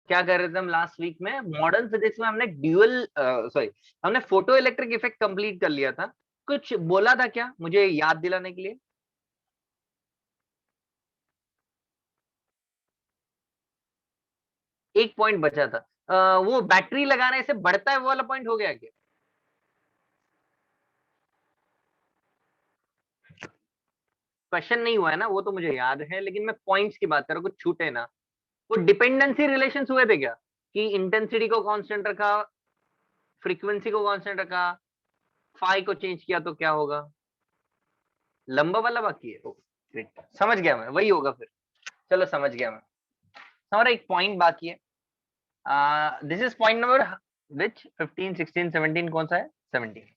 क्या कर रहे थे हम लास्ट वीक में? मॉडर्न फिजिक्स में हमने ड्यूअल सॉरी हमने फोटो इलेक्ट्रिक इफेक्ट कंप्लीट कर लिया था। कुछ बोला था क्या मुझे याद दिलाने के लिए? एक पॉइंट बचा था। वो बैटरी लगाने से बढ़ता है, वो वाला पॉइंट हो गया क्या? क्वेश्चन नहीं हुआ है ना, वो तो मुझे याद है, लेकिन मैं पॉइंट्स की बात कर रहा हूँ, कुछ छूटे ना। वो डिपेंडेंसी रिलेशंस हुए थे क्या, कि इंटेंसिटी को कांस्टेंट रखा, फ्रीक्वेंसी को कांस्टेंट रखा, फाई को चेंज किया तो क्या होगा? लंबा वाला बाकी है। ग्रेट, समझ गया मैं, वही होगा फिर। चलो समझ गया मैं। हमारा एक पॉइंट बाकी है। This is point number which 15 16 17 कौन सा है? 17।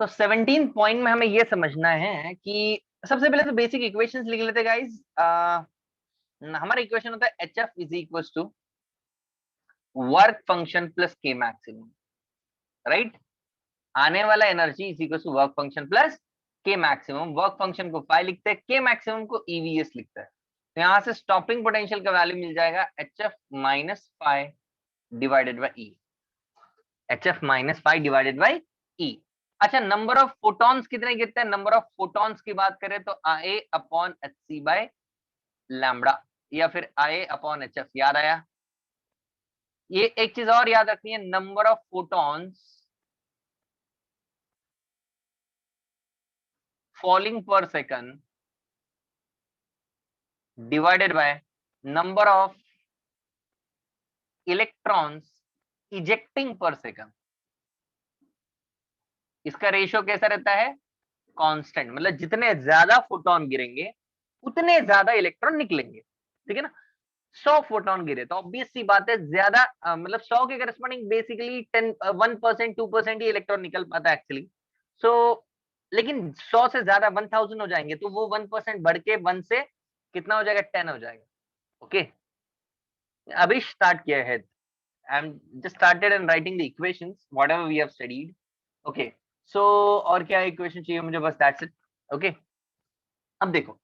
तो 17 पॉइंट में हमें यह समझना है कि सबसे पहले तो बेसिक इक्वेशंस लिख लेते गाइस। हमारा इक्वेशन होता है H F is equal to work function plus K maximum, right? आने वाला energy is equal to work function plus K maximum. Work function को फाई लिखते हैं, के मैक्सिमम को ईवीएस लिखता है। तो यहां से स्टॉपिंग पोटेंशियल का वैल्यू मिल जाएगा H F minus phi divided by E. H F minus phi divided by E. अच्छा, नंबर ऑफ फोटॉन्स कितने गिरते हैं? नंबर ऑफ फोटॉन्स की बात करें तो I upon H C by lambda, या फिर आई अपॉन एच एफ। याद आया? ये एक चीज और याद रखनी है, नंबर ऑफ फोटॉन्स फॉलिंग पर second divided by number of electrons ejecting पर सेकंड। इसका रेशियो कैसा रहता है? कांस्टेंट, मतलब जितने ज्यादा फोटोन गिरेंगे उतने ज्यादा इलेक्ट्रॉन निकलेंगे। ठीक है ना? 100 फोटोन गिरे तो ऑब्वियस सी बात है ज्यादा, मतलब 100 के करस्पॉन्डिंग बेसिकली 10 1% 2% ही इलेक्ट्रॉन निकल पाता है एक्चुअली। सो लेकिन 100 से ज्यादा 1000 हो जाएंगे तो वो 1% बढ़ के 1 से कितना हो जाएगा? 10 हो जाएगा। ओके, अभी स्टार्ट किया है। I'm just started and writing the equations whatever we have studied. Okay, so और क्या इक्वेशन चाहिए मुझे? बस that's it. Okay, अब देखो,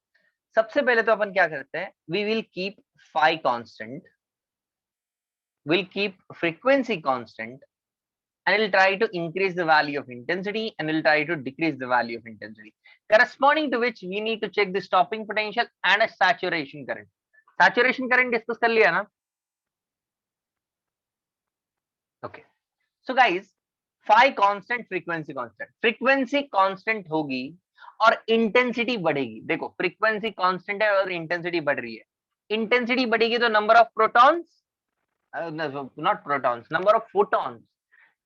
सबसे पहले तो अपन क्या करते हैं, we will keep phi constant, we'll keep frequency constant, and we'll try to increase the value of intensity and we'll try to decrease the value of intensity, corresponding to which we need to check the stopping potential and a saturation current. Saturation current डिस्कस कर लिया ना? Okay, so guys, phi constant, frequency constant, frequency constant होगी और intensity बढ़ेगी। देखो, frequency constant है और इंटेंसिटी बढ़ रही है। इंटेंसिटी बढ़ेगी तो number of protons, not protons, number of photons,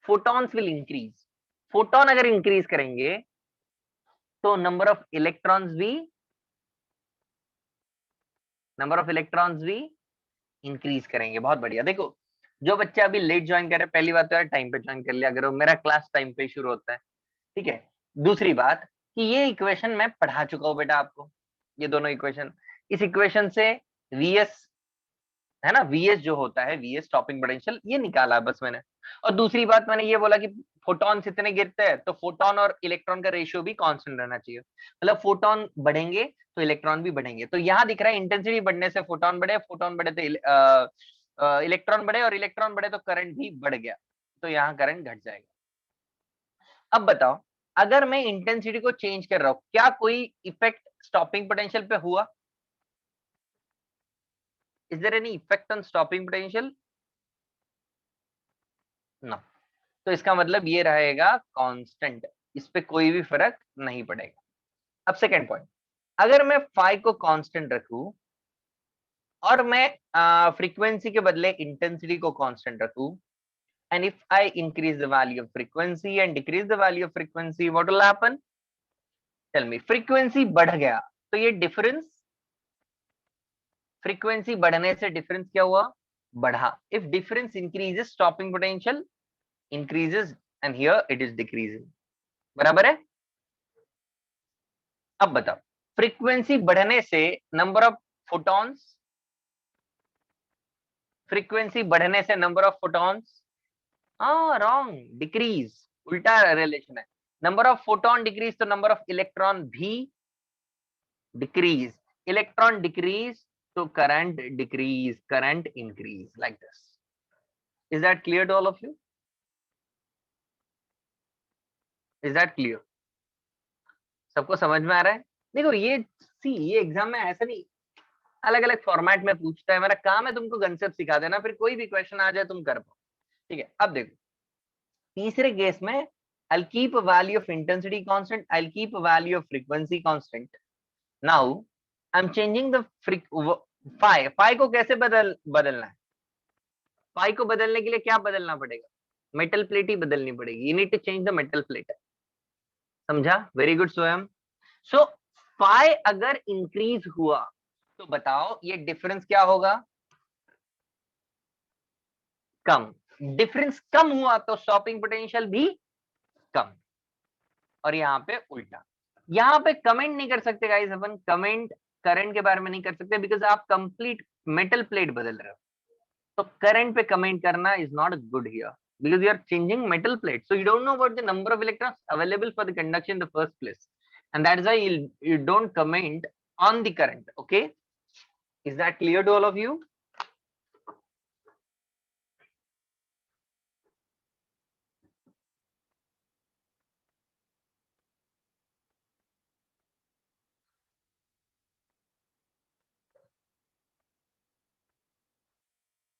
photons will increase. Photon अगर इंक्रीज करेंगे तो नंबर ऑफ इलेक्ट्रॉन्स भी, नंबर ऑफ इलेक्ट्रॉन्स भी इंक्रीज करेंगे। बहुत बढ़िया। देखो, जो बच्चे अभी लेट ज्वाइन कर रहे हैं, पहली बात तो यार टाइम पे ज्वाइन कर लिया अगर मेरा क्लास टाइम पे शुरू होता है। ठीक है? दूसरी बात कि ये इक्वेशन मैं पढ़ा चुका हूं बेटा आपको, ये दोनों इक्वेशन। इस इक्वेशन से वीएस, है ना, वीएस जो होता है, वीएस स्टॉपिंग पोटेंशियल, ये निकाला है बस मैंने। और दूसरी बात मैंने ये बोला कि फोटॉन इतने गिरते हैं तो फोटॉन और इलेक्ट्रॉन का रेशियो भी कांस्टेंट रहना चाहिए। मतलब फोटॉन बढ़ेंगे तो इलेक्ट्रॉन भी बढ़ेंगे। तो यहाँ दिख रहा है इंटेंसिटी बढ़ने से फोटॉन बढ़े, फोटॉन बढ़े तो इलेक्ट्रॉन बढ़े, और इलेक्ट्रॉन बढ़े तो करंट भी बढ़ गया, तो यहाँ करंट घट जाएगा। अब बताओ, अगर मैं इंटेंसिटी को चेंज कर रहा हूं, क्या कोई इफेक्ट स्टॉपिंग पोटेंशियल पे हुआ? Is there any effect on stopping potential? ना। तो इसका मतलब ये रहेगा कांस्टेंट, इस पे कोई भी फर्क नहीं पड़ेगा। अब सेकंड पॉइंट, अगर मैं फाई को कांस्टेंट रखूं और मैं फ्रीक्वेंसी के बदले इंटेंसिटी को कांस्टेंट रखूं, and if I increase the value of frequency and decrease the value of frequency, what will happen? Tell me, frequency बढ़ गया तो ये डिफरेंस, फ्रीक्वेंसी बढ़ने से डिफरेंस क्या हुआ? बढ़ा। If difference increases, stopping potential increases, and here it is decreasing. बराबर है? अब बताओ, फ्रीक्वेंसी बढ़ने से नंबर ऑफ फोटॉन्स, फ्रीक्वेंसी बढ़ने से नंबर ऑफ फोटॉन्स, हाँ रॉन्ग, डिक्रीज, उल्टा रिलेशन है। नंबर ऑफ फोटोन डिक्रीज तो नंबर ऑफ इलेक्ट्रॉन भी decrease, electron decrease So current decrease, current increase, like this. Is that clear to all of you? Is that clear? सबको समझ में आ रहा है? देखो ये ये एग्जाम में ऐसा नहीं अलग अलग फॉर्मेट में पूछता है, मेरा काम है तुमको कंसेप्ट सिखा देना, फिर कोई भी क्वेश्चन आ जाए तुम कर पाओ। ठीक है, अब देखो तीसरे केस में I'll keep a value of intensity constant, I'll keep a value of frequency constant. Now I'm changing the phi को कैसे बदलना है? phi को बदलने के लिए क्या बदलना पड़ेगा? मेटल प्लेट ही बदलनी पड़ेगी। You need to change the metal plate. समझा? वेरी गुड स्वयं। सो phi अगर इंक्रीज हुआ तो बताओ ये डिफरेंस क्या होगा? कम। डिफरेंस कम हुआ तो स्टॉपिंग पोटेंशियल भी कम। और यहाँ पे उल्टा, यहाँ पे कमेंट नहीं कर सकते गाइस, अपन कमेंट करंट के बारे में नहीं कर सकते बिकॉज आप कंप्लीट मेटल प्लेट बदल रहे हो। तो करंट पे कमेंट करना is not good here because you are changing metal plate, so you don't know about the number of electrons available for the conduction in the first place, and that is why you don't comment on the current. Okay, is that clear to all of you?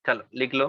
चलो लिख लो।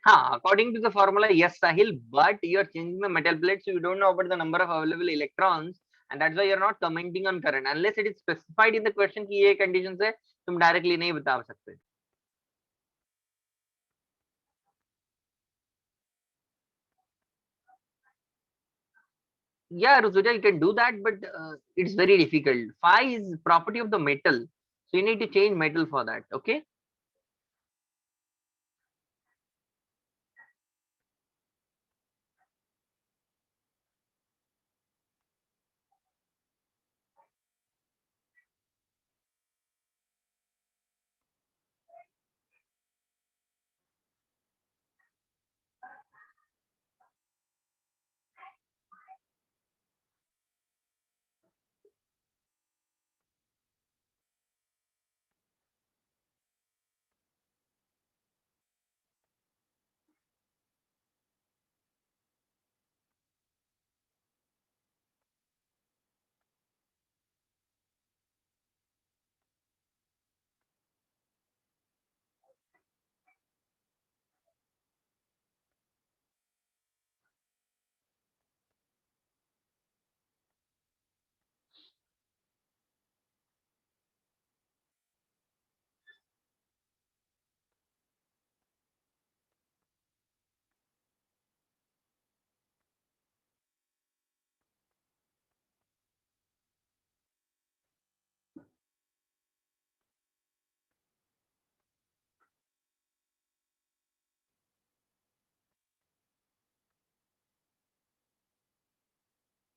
हाँ, according to the formula, yes, Sahil, but you are changing the metal plate, so you don't know about the number of available electrons, and that's why you're not commenting on current unless it is specified in the question कि ये conditions है, तुम directly नहीं बता सकते। Yeah, Rutuja, you can do that, but it's very difficult. Phi is property of the metal, so you need to change metal for that. Okay.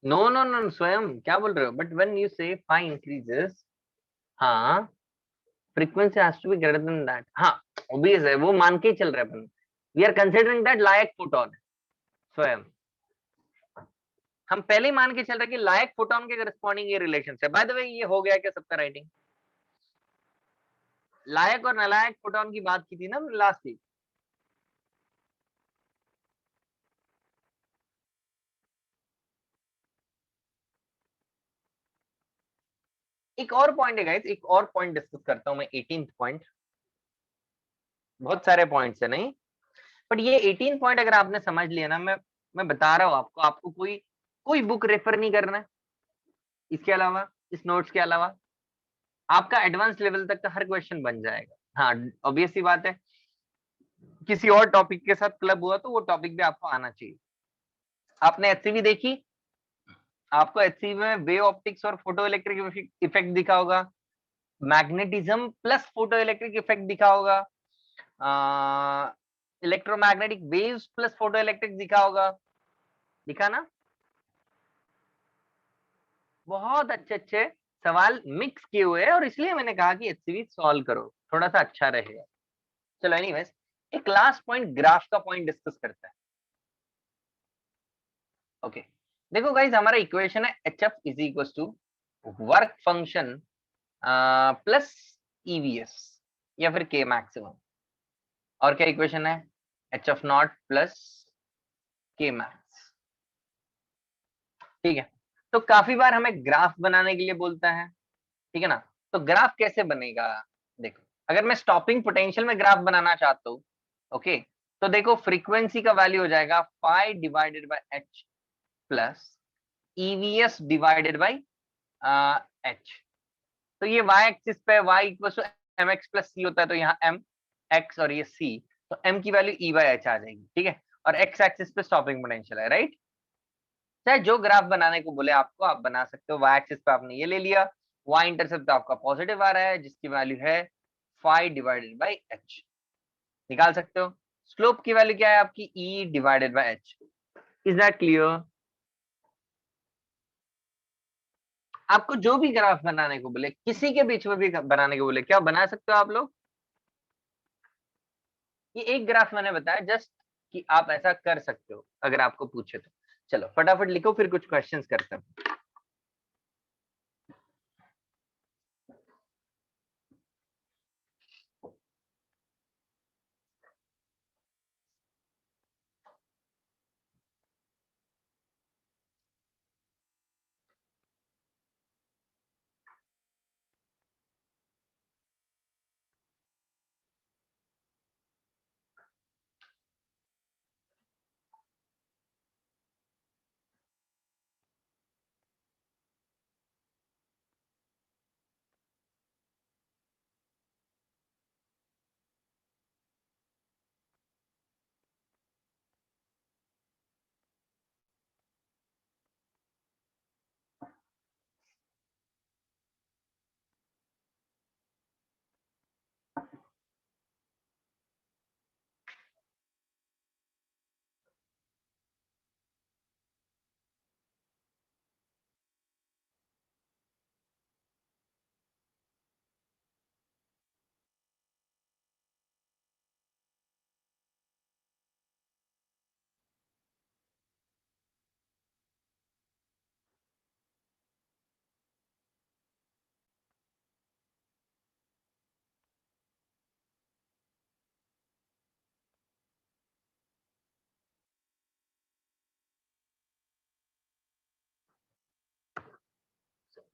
No, no, no, स्वयं क्या बोल रहे हो? But when you say phi increases, हाँ, frequency has to be greater than that. हाँ, obvious है, वो मान के ही चल रहे अपन। We are considering that like photon है स्वयं। हम पहले ही मान के चल रहे कि लायक फोटोन के करस्पॉन्डिंग ये रिलेशन है। बाय द वे ये हो गया क्या सबका राइटिंग? लायक और नालायक फोटोन की बात की थी ना लास्ट वीक। एक और पॉइंट है गाइस, एक और पॉइंट डिस्कस करता हूं मैं, 18th पॉइंट। बहुत सारे पॉइंट्स है नहीं, बट ये 18 पॉइंट अगर आपने समझ लिया ना, मैं बता रहा हूँ आपको, आपको कोई कोई बुक रेफर नहीं करना है इसके अलावा, इस नोट्स के अलावा। आपका एडवांस लेवल तक का हर क्वेश्चन बन जाएगा। हाँ, ऑब्वियस सी बात है, किसी और टॉपिक के साथ क्लब हुआ तो वो टॉपिक भी आपको आना चाहिए। आपने एचसीवी देखी, आपको एचसीवी में वेव ऑप्टिक्स और फोटो इलेक्ट्रिक इफेक्ट दिखा होगा, magnetism plus photo electric effect दिखा होगा, electromagnetic waves plus photo electric दिखा होगा, दिखा ना। बहुत अच्छे अच्छे सवाल मिक्स किए हुए हैं, और इसलिए मैंने कहा कि एचसीवी सॉल्व करो, थोड़ा सा अच्छा रहेगा। चलो एनीवेज, एक लास्ट पॉइंट ग्राफ का पॉइंट डिस्कस करते हैं। ओके, देखो गाइज, हमारा इक्वेशन है H F is equal to work function plus eVs या फिर के मैक्सिमम। और क्या इक्वेशन है? H F naught plus K max. ठीक है, तो काफी बार हमें ग्राफ बनाने के लिए बोलता है, ठीक है ना। तो ग्राफ कैसे बनेगा? देखो, अगर मैं स्टॉपिंग पोटेंशियल में ग्राफ बनाना चाहता हूँ, ओके, तो देखो फ्रीक्वेंसी का वैल्यू हो जाएगा phi divided by H plus eVs divided by H. तो ये y एक्सिस पे y equal to M X plus C होता है, तो यहाँ एम एक्स और ये सी, तो m की वैल्यू ई बाय एच आ जाएगी, ठीक है। और x एक्सिस पे स्टॉपिंग पोटेंशियल है, राइट। चाहे जो ग्राफ बनाने को बोले आपको, आप बना सकते हो। y एक्सिस पे आपने ये ले लिया, y इंटरसेप्ट तो आपका पॉजिटिव आ रहा है, जिसकी वैल्यू है फाई डिवाइडेड बाय एच, निकाल सकते हो। स्लोप की वैल्यू क्या है आपकी? E divided by H. Is that clear? आपको जो भी ग्राफ बनाने को बोले, किसी के बीच में भी बनाने को बोले, क्या बना सकते हो आप लोग? ये एक ग्राफ मैंने बताया जस्ट कि आप ऐसा कर सकते हो अगर आपको पूछे तो। चलो फटाफट लिखो, फिर कुछ क्वेश्चंस करते हैं।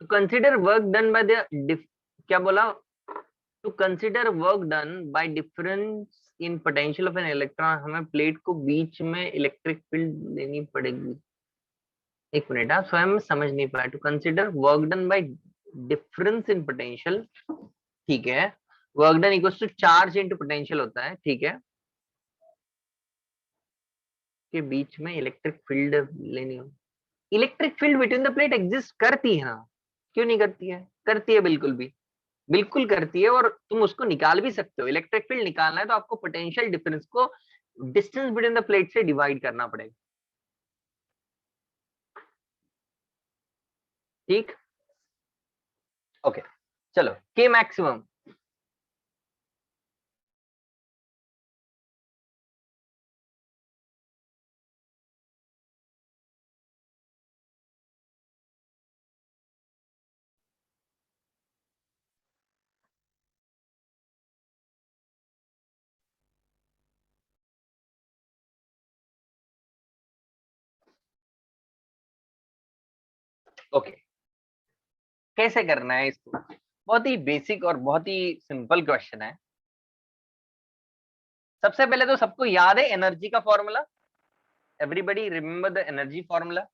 To consider work done by the, क्या बोला? To consider work done by difference in potential of an electron, हमें प्लेट को बीच में इलेक्ट्रिक फील्ड देनी पड़ेगी। एक मिनट, आप स्वयं समझ नहीं पाए। To consider work done by difference in potential, ठीक है। Work done equals to charge into potential होता है, ठीक है, के बीच में इलेक्ट्रिक फील्ड लेनी हो। Electric field between the plate exist करती है ना, क्यों नहीं करती है? करती है, बिल्कुल भी, बिल्कुल करती है। और तुम उसको निकाल भी सकते हो। इलेक्ट्रिक फील्ड निकालना है तो आपको पोटेंशियल डिफरेंस को डिस्टेंस बिटवीन द प्लेट से डिवाइड करना पड़ेगा, ठीक। ओके, चलो के मैक्सिमम। ओके, कैसे करना है इसको? बहुत ही बेसिक और बहुत ही सिंपल क्वेश्चन है। सबसे पहले तो सबको याद है एनर्जी का formula. Everybody remember the energy formula.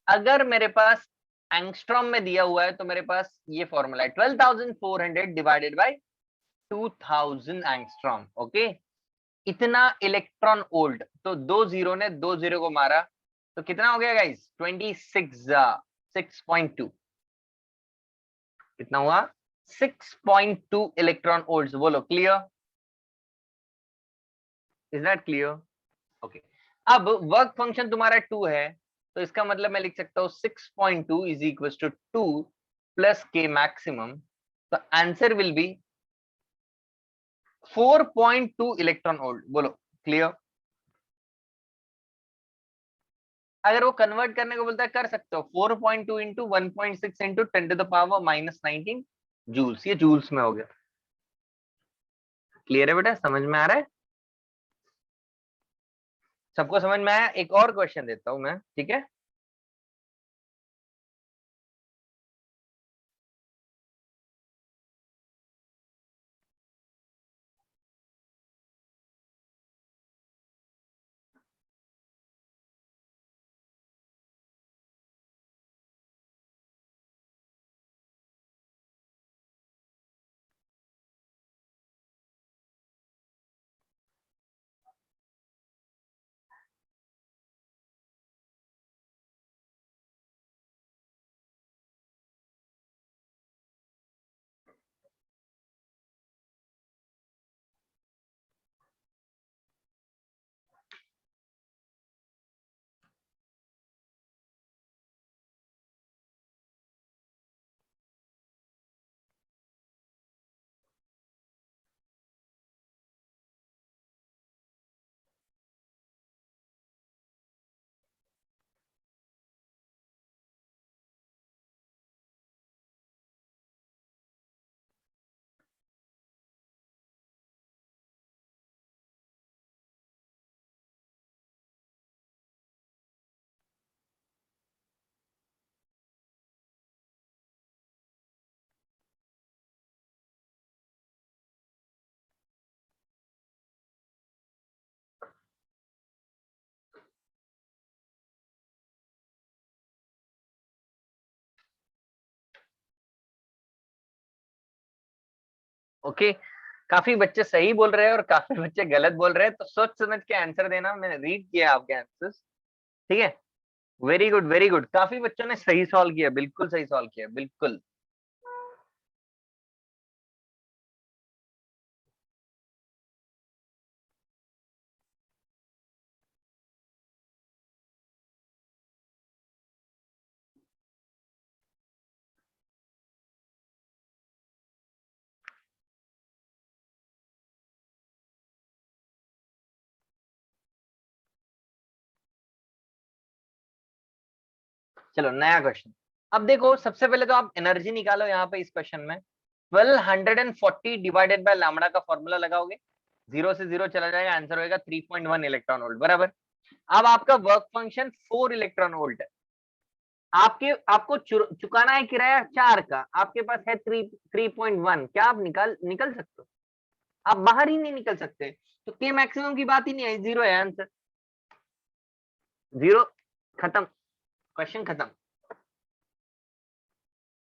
अगर मेरे पास एंगस्ट्रॉम में दिया हुआ है तो मेरे पास ये फॉर्मूला है 12,400 डिवाइडेड बाय 2000 एंगस्ट्रॉम। ओके, इतना इलेक्ट्रॉन वोल्ट। तो दो जीरो ने दो जीरो को मारा तो कितना हो गया गाइस? 6.2। कितना हुआ? 6.2 इलेक्ट्रॉन वोल्ट। बोलो clear? Is that clear? Okay. अब वर्क फंक्शन तुम्हारा 2 है, तो इसका मतलब मैं लिख सकता हूँ 6.2 is equal to 2 plus K maximum. तो answer will be 4.2 electron volt. बोलो क्लियर? अगर वो कन्वर्ट करने को बोलता है कर सकते हो, 4.2 इंटू 1.6 इंटू 10⁻⁻19 जूल्स। ये जूल्स में हो गया। क्लियर है बेटा? समझ में आ रहा है? सबको समझ में आया? एक और क्वेश्चन देता हूं मैं, ठीक है? ओके, काफी बच्चे सही बोल रहे हैं और काफी बच्चे गलत बोल रहे हैं, तो सोच समझ के आंसर देना। मैंने रीड किया आपके आंसर्स, ठीक है? Very good, very good. काफी बच्चों ने सही सॉल्व किया, बिल्कुल सही सॉल्व किया, बिल्कुल। चलो नया क्वेश्चन। अब देखो, सबसे पहले तो आप एनर्जी निकालो यहाँ पे इस क्वेश्चन में। 1240 डिवाइडेड बाय लैम्बडा का फॉर्मूला लगाओगे, जीरो से जीरो चला जाएगा, आंसर होगा 3.1 इलेक्ट्रॉन वोल्ट, बराबर। अब आपका वर्क फंक्शन 4 इलेक्ट्रॉन वोल्ट है। आपको चुकाना है किराया 4 का, आपके पास है 3.1। क्या आप निकल निकल सकते हो? आप बाहर ही नहीं निकल सकते। तो के मैक्सिमम की बात ही नहीं है, जीरो है आंसर। जीरो, खत्म, क्वेश्चन खत्म।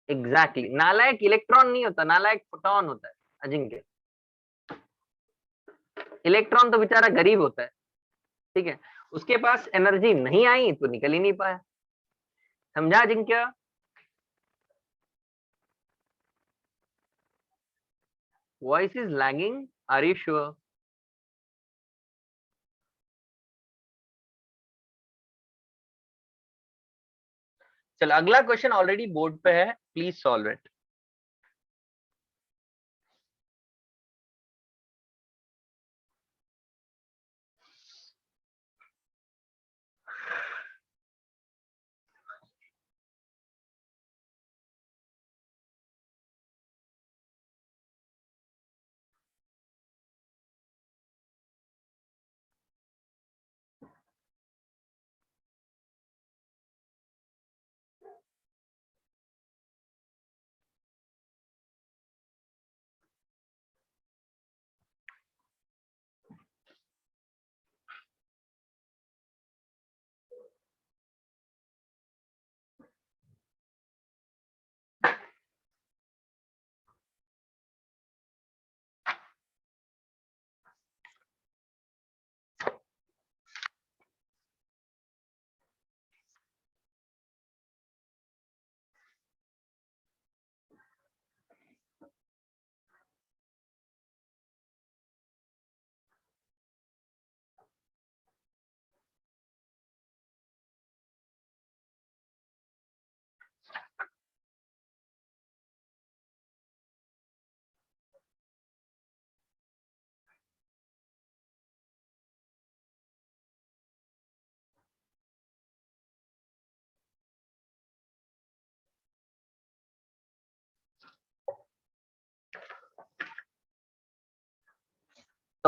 Exactly exactly. नालायक इलेक्ट्रॉन नहीं होता, नालायक फोटोन होता है अजिंक्य। इलेक्ट्रॉन तो बेचारा गरीब होता है, ठीक है? उसके पास एनर्जी नहीं आई तो निकल ही नहीं पाया। समझा Ajinkya? Voice is lagging, are you sure? चलो अगला क्वेश्चन ऑलरेडी बोर्ड पे है, प्लीज सॉल्व इट।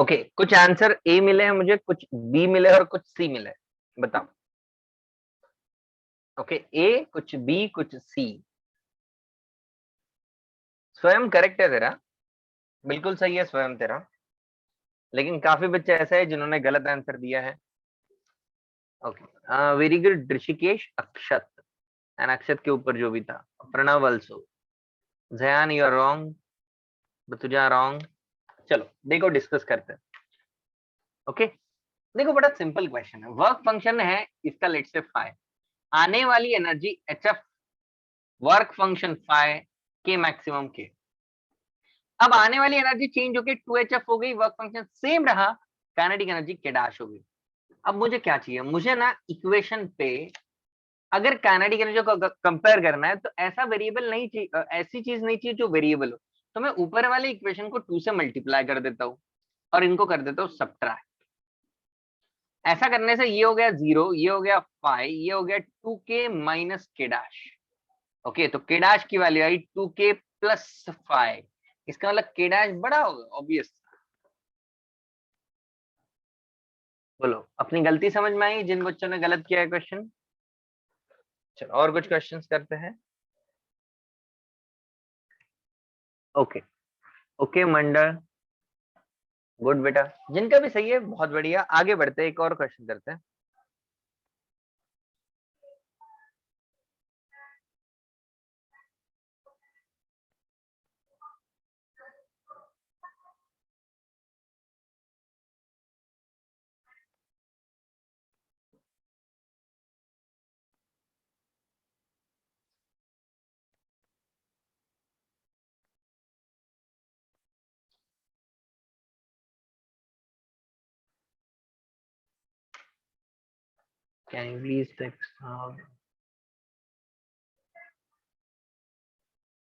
ओके कुछ आंसर ए मिले हैं मुझे, कुछ बी मिले और कुछ सी मिले, बताओ। ओके ए, कुछ बी, कुछ सी। स्वयं करेक्ट है तेरा, बिल्कुल सही है स्वयं तेरा, लेकिन काफी बच्चे ऐसे हैं जिन्होंने गलत आंसर दिया है। Okay very good Rishikesh, Akshat and Akshat के ऊपर जो भी था, Pranav also, Jayan you are wrong, Batuja wrong. चलो देखो डिस्कस करते हैं। ओके देखो बड़ा सिंपल क्वेश्चन है, वर्क फंक्शन है इसका लेट से फाइव, आने वाली energy H F, work function five के मैक्सिमम के। अब आने वाली एनर्जी चेंज होकर 2hf हो गई, वर्क फंक्शन सेम रहा, काइनेटिक एनर्जी के डैश हो गई। अब मुझे क्या चाहिए, मुझे ना इक्वेशन पे अगर काइनेटिक एनर्जी को कंपेयर करना है तो ऐसा वेरिएबल नहीं चाहिए, ऐसी चीज नहीं चाहिए जो वेरिएबल हो। तो मैं ऊपर वाले इक्वेशन को 2 से मल्टीप्लाई कर देता हूँ और इनको कर देता हूँ सब्ट्रैक्ट। ऐसा करने से ये हो गया 0, ये हो गया 5, ये हो गया 2k माइनस के डैश। ओके तो के डैश की वैल्यू आई 2k प्लस 5, इसका मतलब के डैश बड़ा होगा ऑब्वियस। बोलो अपनी गलती समझ में आई जिन बच्चों ने गलत किया है क्वेश्चन। चलो और कुछ क्वेश्चंस करते हैं। ओके ओके मंडल, गुड बेटा, जिनका भी सही है बहुत बढ़िया, आगे बढ़ते हैं एक और क्वेश्चन करते हैं। Can you please text,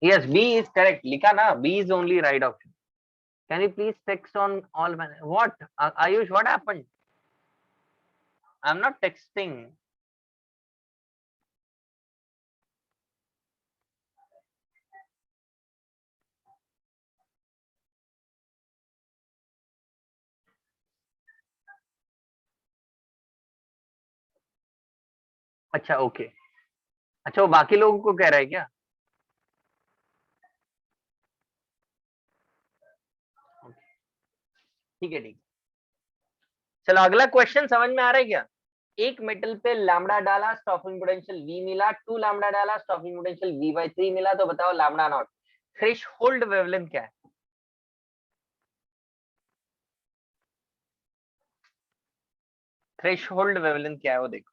yes B is correct लिखा ना, B is only right option. Can you please text on all man, what Ayush, what happened? I am not texting. अच्छा ओके, अच्छा वो बाकी लोगों को कह रहा है क्या? ठीक है ठीक। चलो अगला क्वेश्चन समझ में आ रहा है क्या? एक मेटल पे लैम्बडा डाला, स्टॉपिंग पोटेंशियल V मिला, 2 लैम्बडा डाला, स्टॉपिंग पोटेंशियल V/3 मिला, तो बताओ लैम्बडा नॉट, थ्रेशोल्ड वेवलेंथ क्या है? थ्रेशोल्ड वेवलेंथ क्या है वो देखो।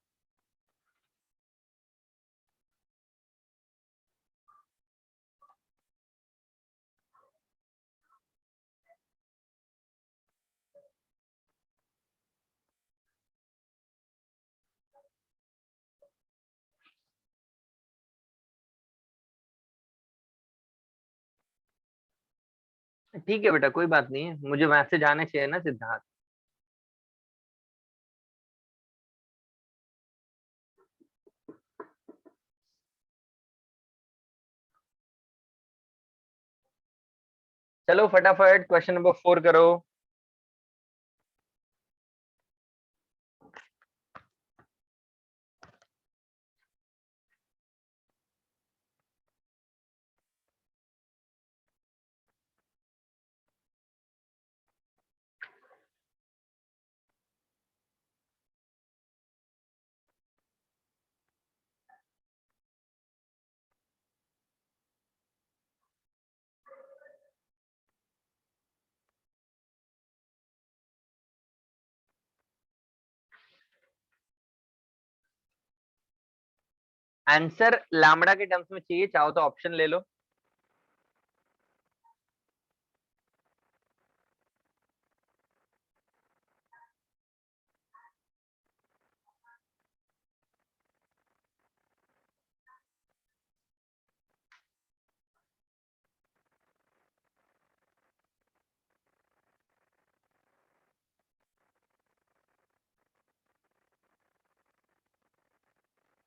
ठीक है बेटा कोई बात नहीं है, मुझे मैसेज आने चाहिए ना सिद्धार्थ। चलो फटाफट क्वेश्चन नंबर 4 करो। आंसर लैम्बडा के टर्म्स में चाहिए, चाहो तो ऑप्शन ले लो।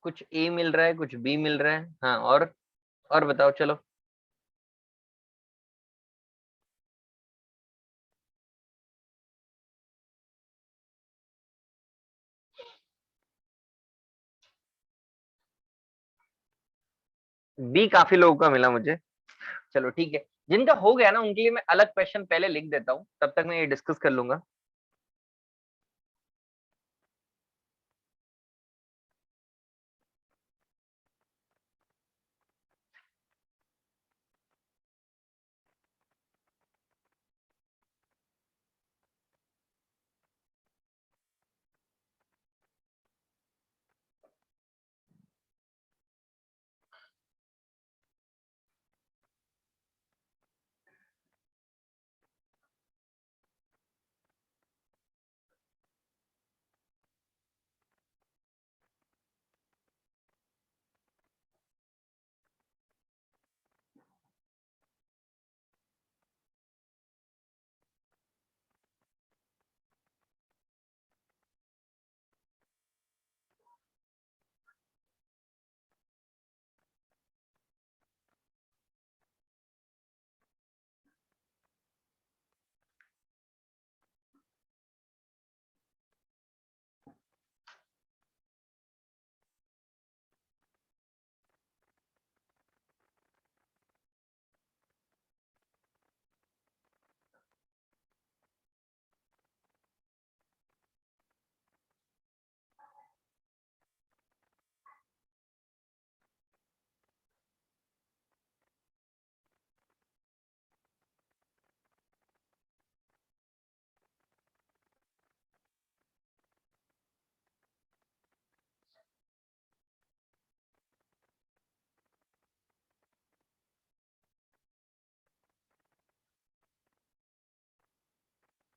कुछ ए मिल रहा है, कुछ बी मिल रहा है, हाँ और बताओ चलो। बी काफी लोगों का मिला मुझे। चलो ठीक है, जिनका हो गया ना उनके लिए मैं अलग क्वेश्चन पहले लिख देता हूँ, तब तक मैं ये डिस्कस कर लूंगा।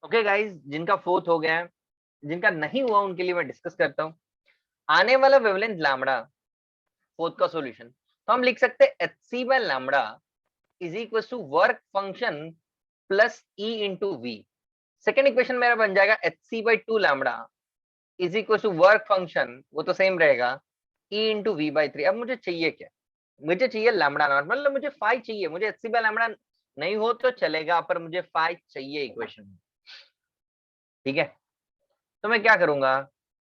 ओके गाइस, जिनका फोर्थ हो गया है, जिनका नहीं हुआ उनके लिए मैं डिस्कस करता हूँ। आने वाला वेवलेंथ लैम्बडा, फोर्थ का सॉल्यूशन, तो हम लिख सकते हैं H C by lambda is equal to work function plus E into V. Second equation मेरा बन जाएगा H C by two lambda is equal to work function, वो तो सेम रहेगा, E into V by three. अब मुझे चाहिए क्या? मुझे चाहिए लैम्बडा नॉट, मतलब मुझे फाइव चाहिए। मुझे एच सी बाय लैम्बडा नहीं हो तो चलेगा, पर मुझे फाइव चाहिए इक्वेशन में। ठीक है, तो मैं क्या करूंगा,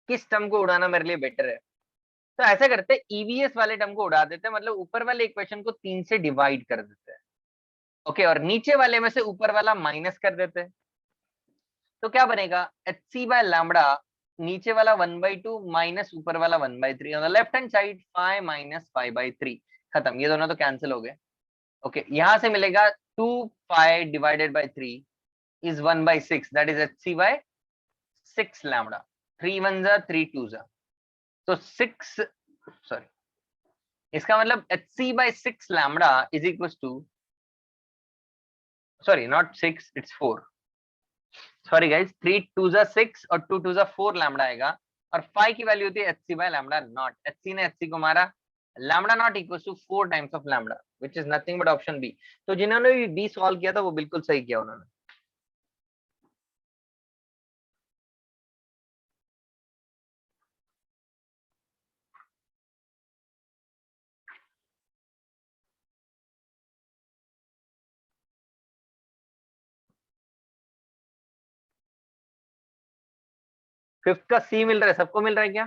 किस टर्म को उड़ाना मेरे लिए बेटर है? तो ऐसा करते हैं, ईवीएस वाले टर्म को उड़ा देते हैं, मतलब ऊपर वाले इक्वेशन को तीन से डिवाइड कर देते हैं। ओके, और नीचे वाले में से ऊपर वाला माइनस कर देते हैं। तो क्या बनेगा, एच सी बाय लैम्बडा, नीचे वाला वन बाई टू माइनस ऊपर वाला one by three, left hand side five minus five by three. खत्म, ये दोनों तो कैंसिल हो गए। ओके, यहां से मिलेगा two five divided by three is one by six, that is H C by six lambda. Three one जा थ्री टू जा, तो सिक्स, सॉरी, इसका मतलब H C by six lambda is equal to, sorry not six, it's four. Sorry guys, three two जा six और two two जा four lambda आएगा। और फाइव की वैल्यू होती है H C by lambda naught. H सी ने एच सी को मारा, lambda naught equal to four times of lambda, which is nothing but option B. तो जिन्होंने भी बी सॉल्व किया था वो बिल्कुल सही किया उन्होंने। फिफ्थ का सी मिल रहा है, सबको मिल रहा है क्या?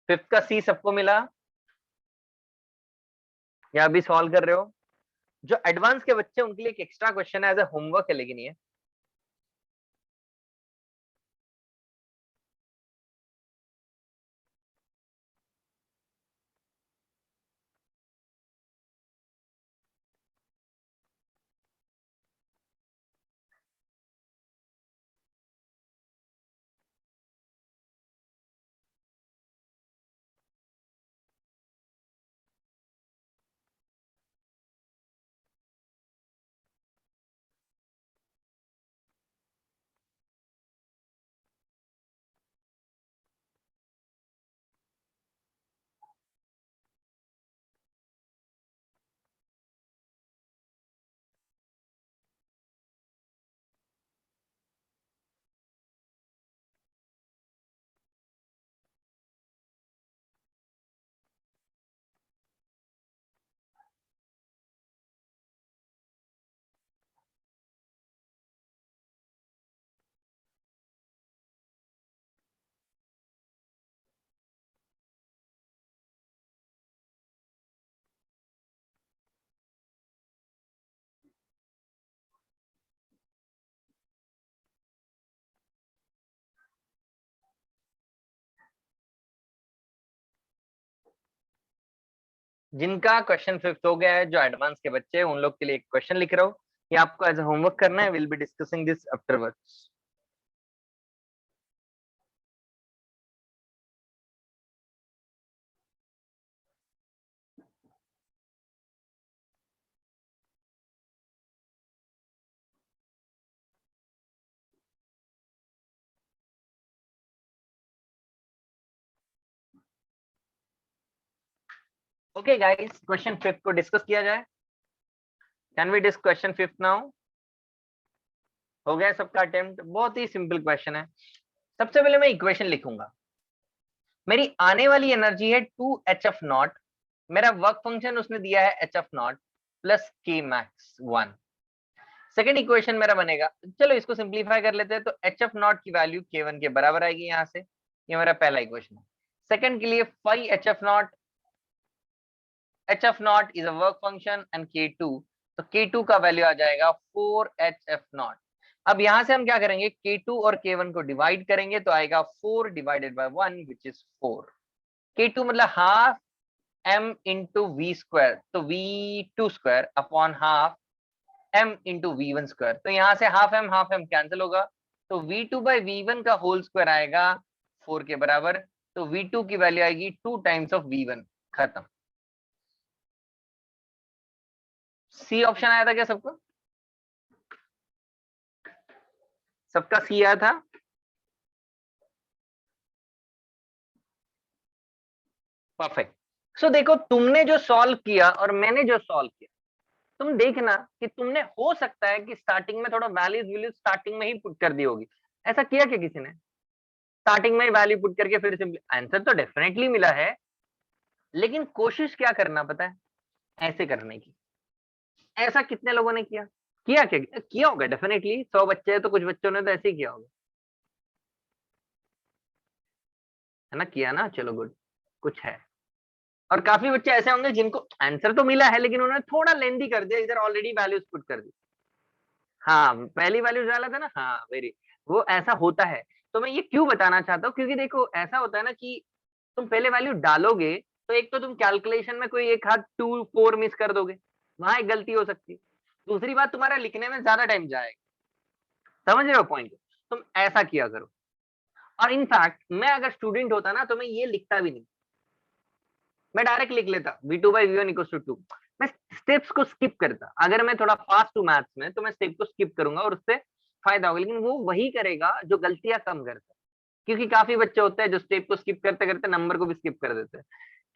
फिफ्थ का सी सबको मिला, या अभी सॉल्व कर रहे हो? जो एडवांस के बच्चे उनके लिए एक एक्स्ट्रा क्वेश्चन है, एज ए होमवर्क है, लेकिन ये जिनका क्वेश्चन 5th हो गया है, जो एडवांस के बच्चे हैं, उन लोग के लिए एक क्वेश्चन लिख रहा हूँ, ये आपको एज ए होमवर्क करना है। Will be discussing this afterwards. Okay guys, question 5th को डिस्कस किया जाए। Can we discuss question 5th now? हो गया सबका अटेम्प्ट? बहुत ही सिंपल क्वेश्चन है। सबसे पहले मैं इक्वेशन लिखूंगा। मेरी आने वाली एनर्जी है 2 hf नॉट। मेरा वर्क फंक्शन उसने दिया है hf not plus k max 1। Second equation मेरा बनेगा, चलो इसको सिंप्लीफाई कर लेते हैं, तो hf नॉट की वैल्यू k1 के बराबर आएगी यहाँ से। ये मेरा पहला इक्वेशन है। सेकेंड के लिए phi hf naught is a work function and k2, तो k2 का वैल्यू आ जाएगा 4 hf नॉट। अब यहां से हम क्या करेंगे, k2 और k1 को डिवाइड करेंगे तो आएगा 4 divided by 1 which is 4। k2 मतलब half m into V square, तो v2 square upon half m into v1 square. तो यहाँ से हाफ m कैंसिल होगा, तो v2 बाई v1 का होल स्क्वायर आएगा 4 के बराबर। तो v2 की वैल्यू आएगी 2 टाइम्स ऑफ v1। खत्म। सी ऑप्शन आया था क्या सबको? सबका सी आया था? परफेक्ट। सो देखो, तुमने जो सॉल्व किया और मैंने जो सॉल्व किया, तुम देखना कि तुमने हो सकता है कि स्टार्टिंग में थोड़ा वैल्यूज वैल्यूज स्टार्टिंग में ही पुट कर दी होगी। ऐसा किया क्या किसी ने? स्टार्टिंग में ही वैल्यू पुट करके फिर सिंपली आंसर तो डेफिनेटली मिला है, लेकिन कोशिश क्या करना पता है, ऐसे करने की। ऐसा कितने लोगों ने किया? किया क्या? किया होगा डेफिनेटली। 100 बच्चे हैं तो कुछ बच्चों ने तो ऐसे ही किया होगा, है ना? किया ना, चलो गुड, कुछ है। और काफी बच्चे ऐसे होंगे जिनको आंसर तो मिला है लेकिन उन्होंने थोड़ा लेंदी कर दिया, इधर ऑलरेडी वैल्यूज पुट कर दी। हाँ, पहली वैल्यूज डाला था ना, हाँ वेरी, वो ऐसा होता है। तो मैं ये क्यों बताना चाहता हूँ, क्योंकि देखो ऐसा होता है ना कि तुम पहले वैल्यू डालोगे तो एक तो तुम कैलकुलेशन में कोई एक हाथ 2 4 मिस कर दोगे, वहां एक गलती हो सकती है। दूसरी बात, तुम्हारा लिखने में ज्यादा टाइम जाएगा। समझ रहे हो पॉइंट? तुम ऐसा किया करो। और इनफैक्ट मैं अगर स्टूडेंट होता ना तो मैं ये लिखता भी नहीं, मैं डायरेक्ट लिख लेता v2 by v1 equal to 2। मैं स्टेप्स को स्किप करता। अगर मैं थोड़ा फास्ट हूँ मैथ्स में तो मैं स्टेप को स्किप करूंगा और उससे फायदा होगा, लेकिन वो वही करेगा जो गलतियां कम करता है। क्योंकि काफी बच्चे होते हैं जो स्टेप को स्किप करते करते नंबर को भी स्किप कर देते हैं।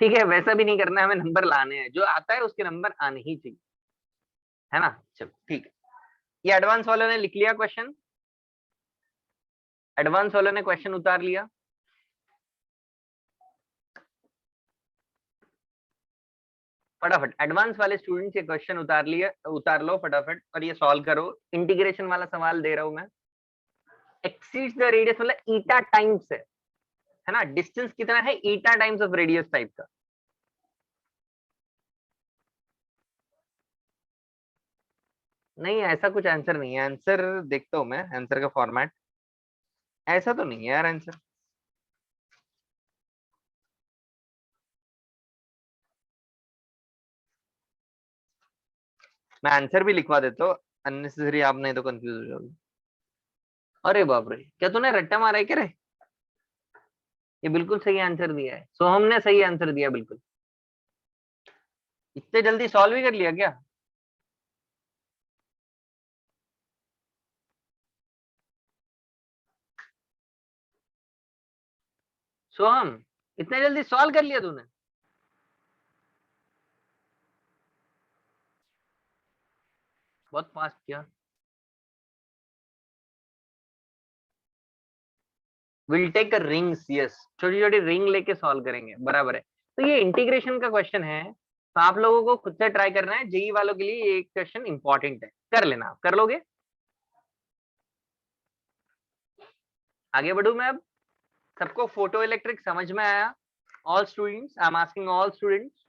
ठीक है, वैसा भी नहीं करना है, हमें नंबर लाने हैं, जो आता है उसके नंबर आने ही चाहिए, है ना? चलो ठीक है। ये एडवांस वालों ने लिख लिया क्वेश्चन? एडवांस वालों ने क्वेश्चन उतार लिया? फटाफट एडवांस वाले स्टूडेंट्स ये क्वेश्चन उतार लिए, उतार लो फटाफट और ये सॉल्व करो। इंटीग्रेशन वाला सवाल दे रहा हूं मैं। एक्सीड्स द रेडियस मतलब ईटा टाइम्स है ना? डिस्टेंस कितना है? Eta times of radius type का। नहीं, ऐसा कुछ आंसर नहीं है। आंसर देखता हूं मैं, आंसर का फॉर्मेट ऐसा तो नहीं है यार आंसर। मैं आंसर भी लिखवा देता हूँ, अननेसेसरी आप नहीं तो कंफ्यूज हो जाओगे। अरे बाप रे, क्या तूने रट्टा मारा है क्या रे? ये बिल्कुल सही आंसर दिया है, सोहम ने सही आंसर दिया बिल्कुल। इतने जल्दी सॉल्व ही कर लिया क्या? सोहम, इतने जल्दी सॉल्व कर लिया तूने? बहुत फास्ट किया। विल टेक रिंग्स, यस, छोटी छोटी रिंग लेके सॉल्व करेंगे, बराबर है। तो ये इंटीग्रेशन का क्वेश्चन है, तो आप लोगों को खुद से ट्राई करना है। जेई वालों के लिए ये क्वेश्चन इंपॉर्टेंट है, कर लेना, आप कर लोगे। आगे बढ़ू मैं अब। सबको फोटो इलेक्ट्रिक समझ में आया? All students, I am asking all students,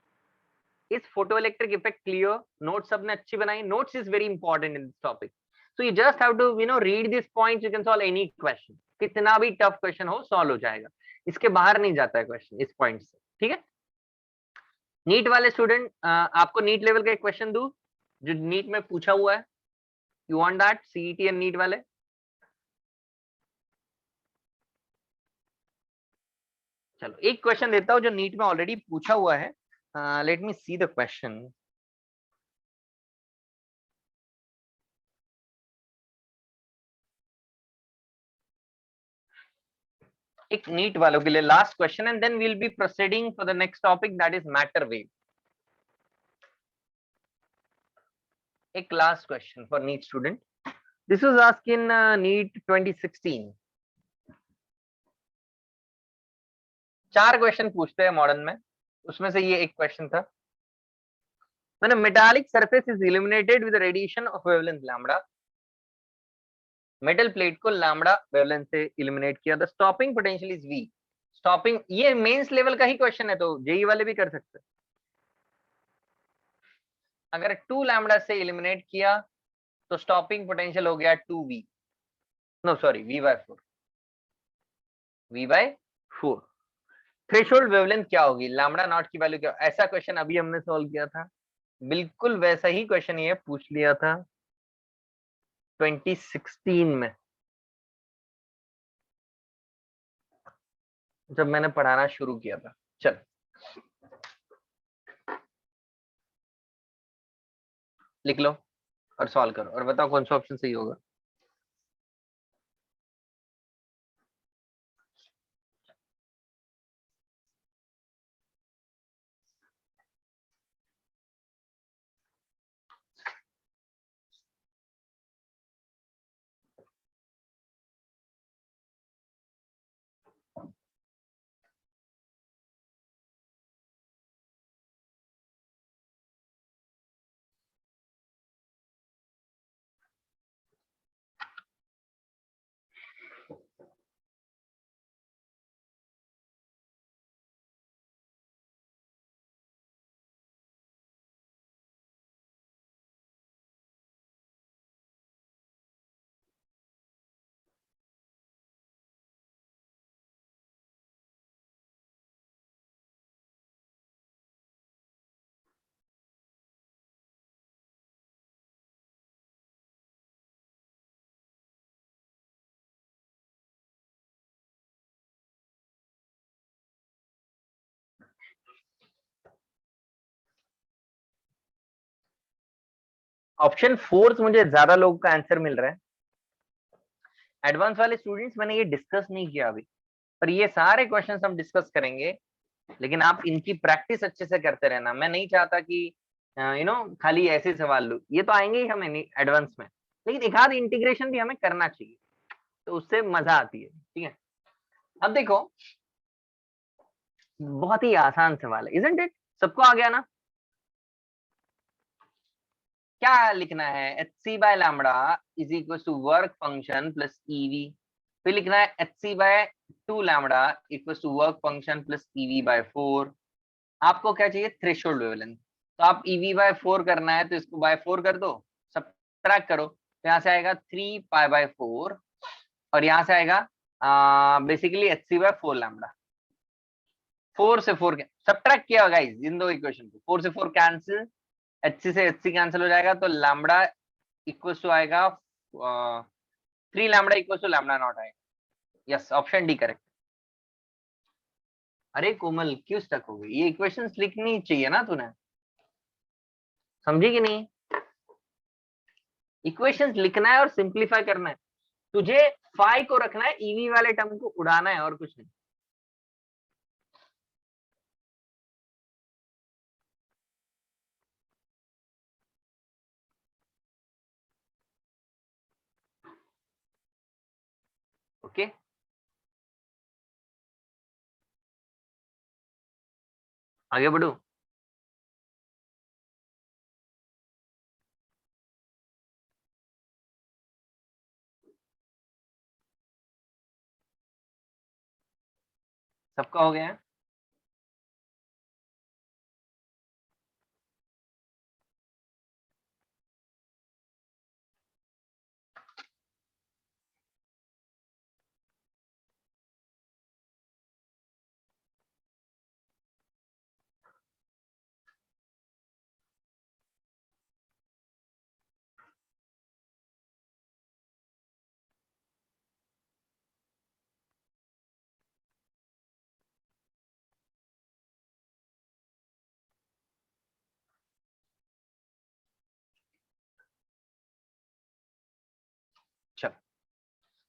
is photo electric effect clear? Notes सबने अच्छी बनाई? Notes is very important in this topic, so you just have to read this points, you can solve any question. कितना भी tough question हो solve हो जाएगा, इसके बाहर नहीं जाता है क्वेश्चन इस पॉइंट से, ठीक है? नीट वाले स्टूडेंट, आपको नीट लेवल का एक क्वेश्चन दूं जो नीट में पूछा हुआ है, you want that, CET and NEET वाले? चलो एक क्वेश्चन देता हूं जो नीट में ऑलरेडी पूछा हुआ है। Let me see the question. एक नीट वालों के लिए last question and then we'll be proceeding for the next topic, that is matter wave. एक last question for NEET student, this was asked in NEET 2016। 4 question पूछते हैं modern में, उसमें से ये एक क्वेश्चन था। When a metallic surface is illuminated with the radiation of wavelength lambda, metal plate को लैम्बडा वेवलेंथ से इल्यूमिनेट किया, the stopping potential is V. Stopping, ये मेंस लेवल का ही क्वेश्चन है, तो जेई वाले भी कर सकते हैं। अगर 2 लैम्बडा से इल्यूमिनेट किया तो स्टॉपिंग पोटेंशियल हो गया 2v, no sorry v/4, v/4। Threshold wavelength क्या होगी, लैम्बडा नॉट की वैल्यू क्या? ऐसा क्वेश्चन अभी हमने सॉल्व किया था, बिल्कुल वैसा ही क्वेश्चन ये पूछ लिया था 2016 में, जब मैंने पढ़ाना शुरू किया था। चल लिख लो और सॉल्व करो और बताओ कौन सा ऑप्शन सही होगा। ऑप्शन 4 मुझे ज्यादा लोगों का आंसर मिल रहा है। एडवांस वाले स्टूडेंट्स मैंने ये डिस्कस नहीं किया अभी, पर ये सारे क्वेश्चंस हम डिस्कस करेंगे, लेकिन आप इनकी प्रैक्टिस अच्छे से करते रहना। मैं नहीं चाहता कि खाली ऐसे सवाल लो, ये तो आएंगे ही हमें एडवांस में, लेकिन एक आध इंटीग्रेशन भी हमें करना चाहिए, तो उससे मजा आती है। ठीक है, अब देखो बहुत ही आसान सवाल है, इजंट इट? सबको आ गया ना? क्या लिखना है, H C by lambda is equal to work function plus EV, फिर लिखना है H C by 2 lambda equal to work function plus EV by 4। आपको क्या चाहिए, थ्रेशोल्ड वेवलेंथ, तो आप ईवी बाय 4 करना है तो इसको बाय 4 कर दो, सब्ट्रैक्ट करो, तो यहाँ से आएगा 3 पाई/4 और यहाँ से आएगा basically H C by 4 lambda. 4 से 4 सब्ट्रैक्ट किया गाइस इन दो इक्वेशन को, 4 से 4 कैंसिल, एच सी से एच सी कैंसिल हो जाएगा, तो लैम्बडा इक्वल टू आएगा 3 lambda equal to lambda naught आएगा। Yes, option D correct. अरे कोमल क्यों स्टक हो गई, ये इक्वेशंस लिखनी चाहिए ना तूने, समझी कि नहीं? इक्वेशंस लिखना है और सिंप्लीफाई करना है, तुझे फाई को रखना है, ईवी वाले टर्म को उड़ाना है, और कुछ नहीं। ओके, आगे बढ़ू। सबका हो गया है?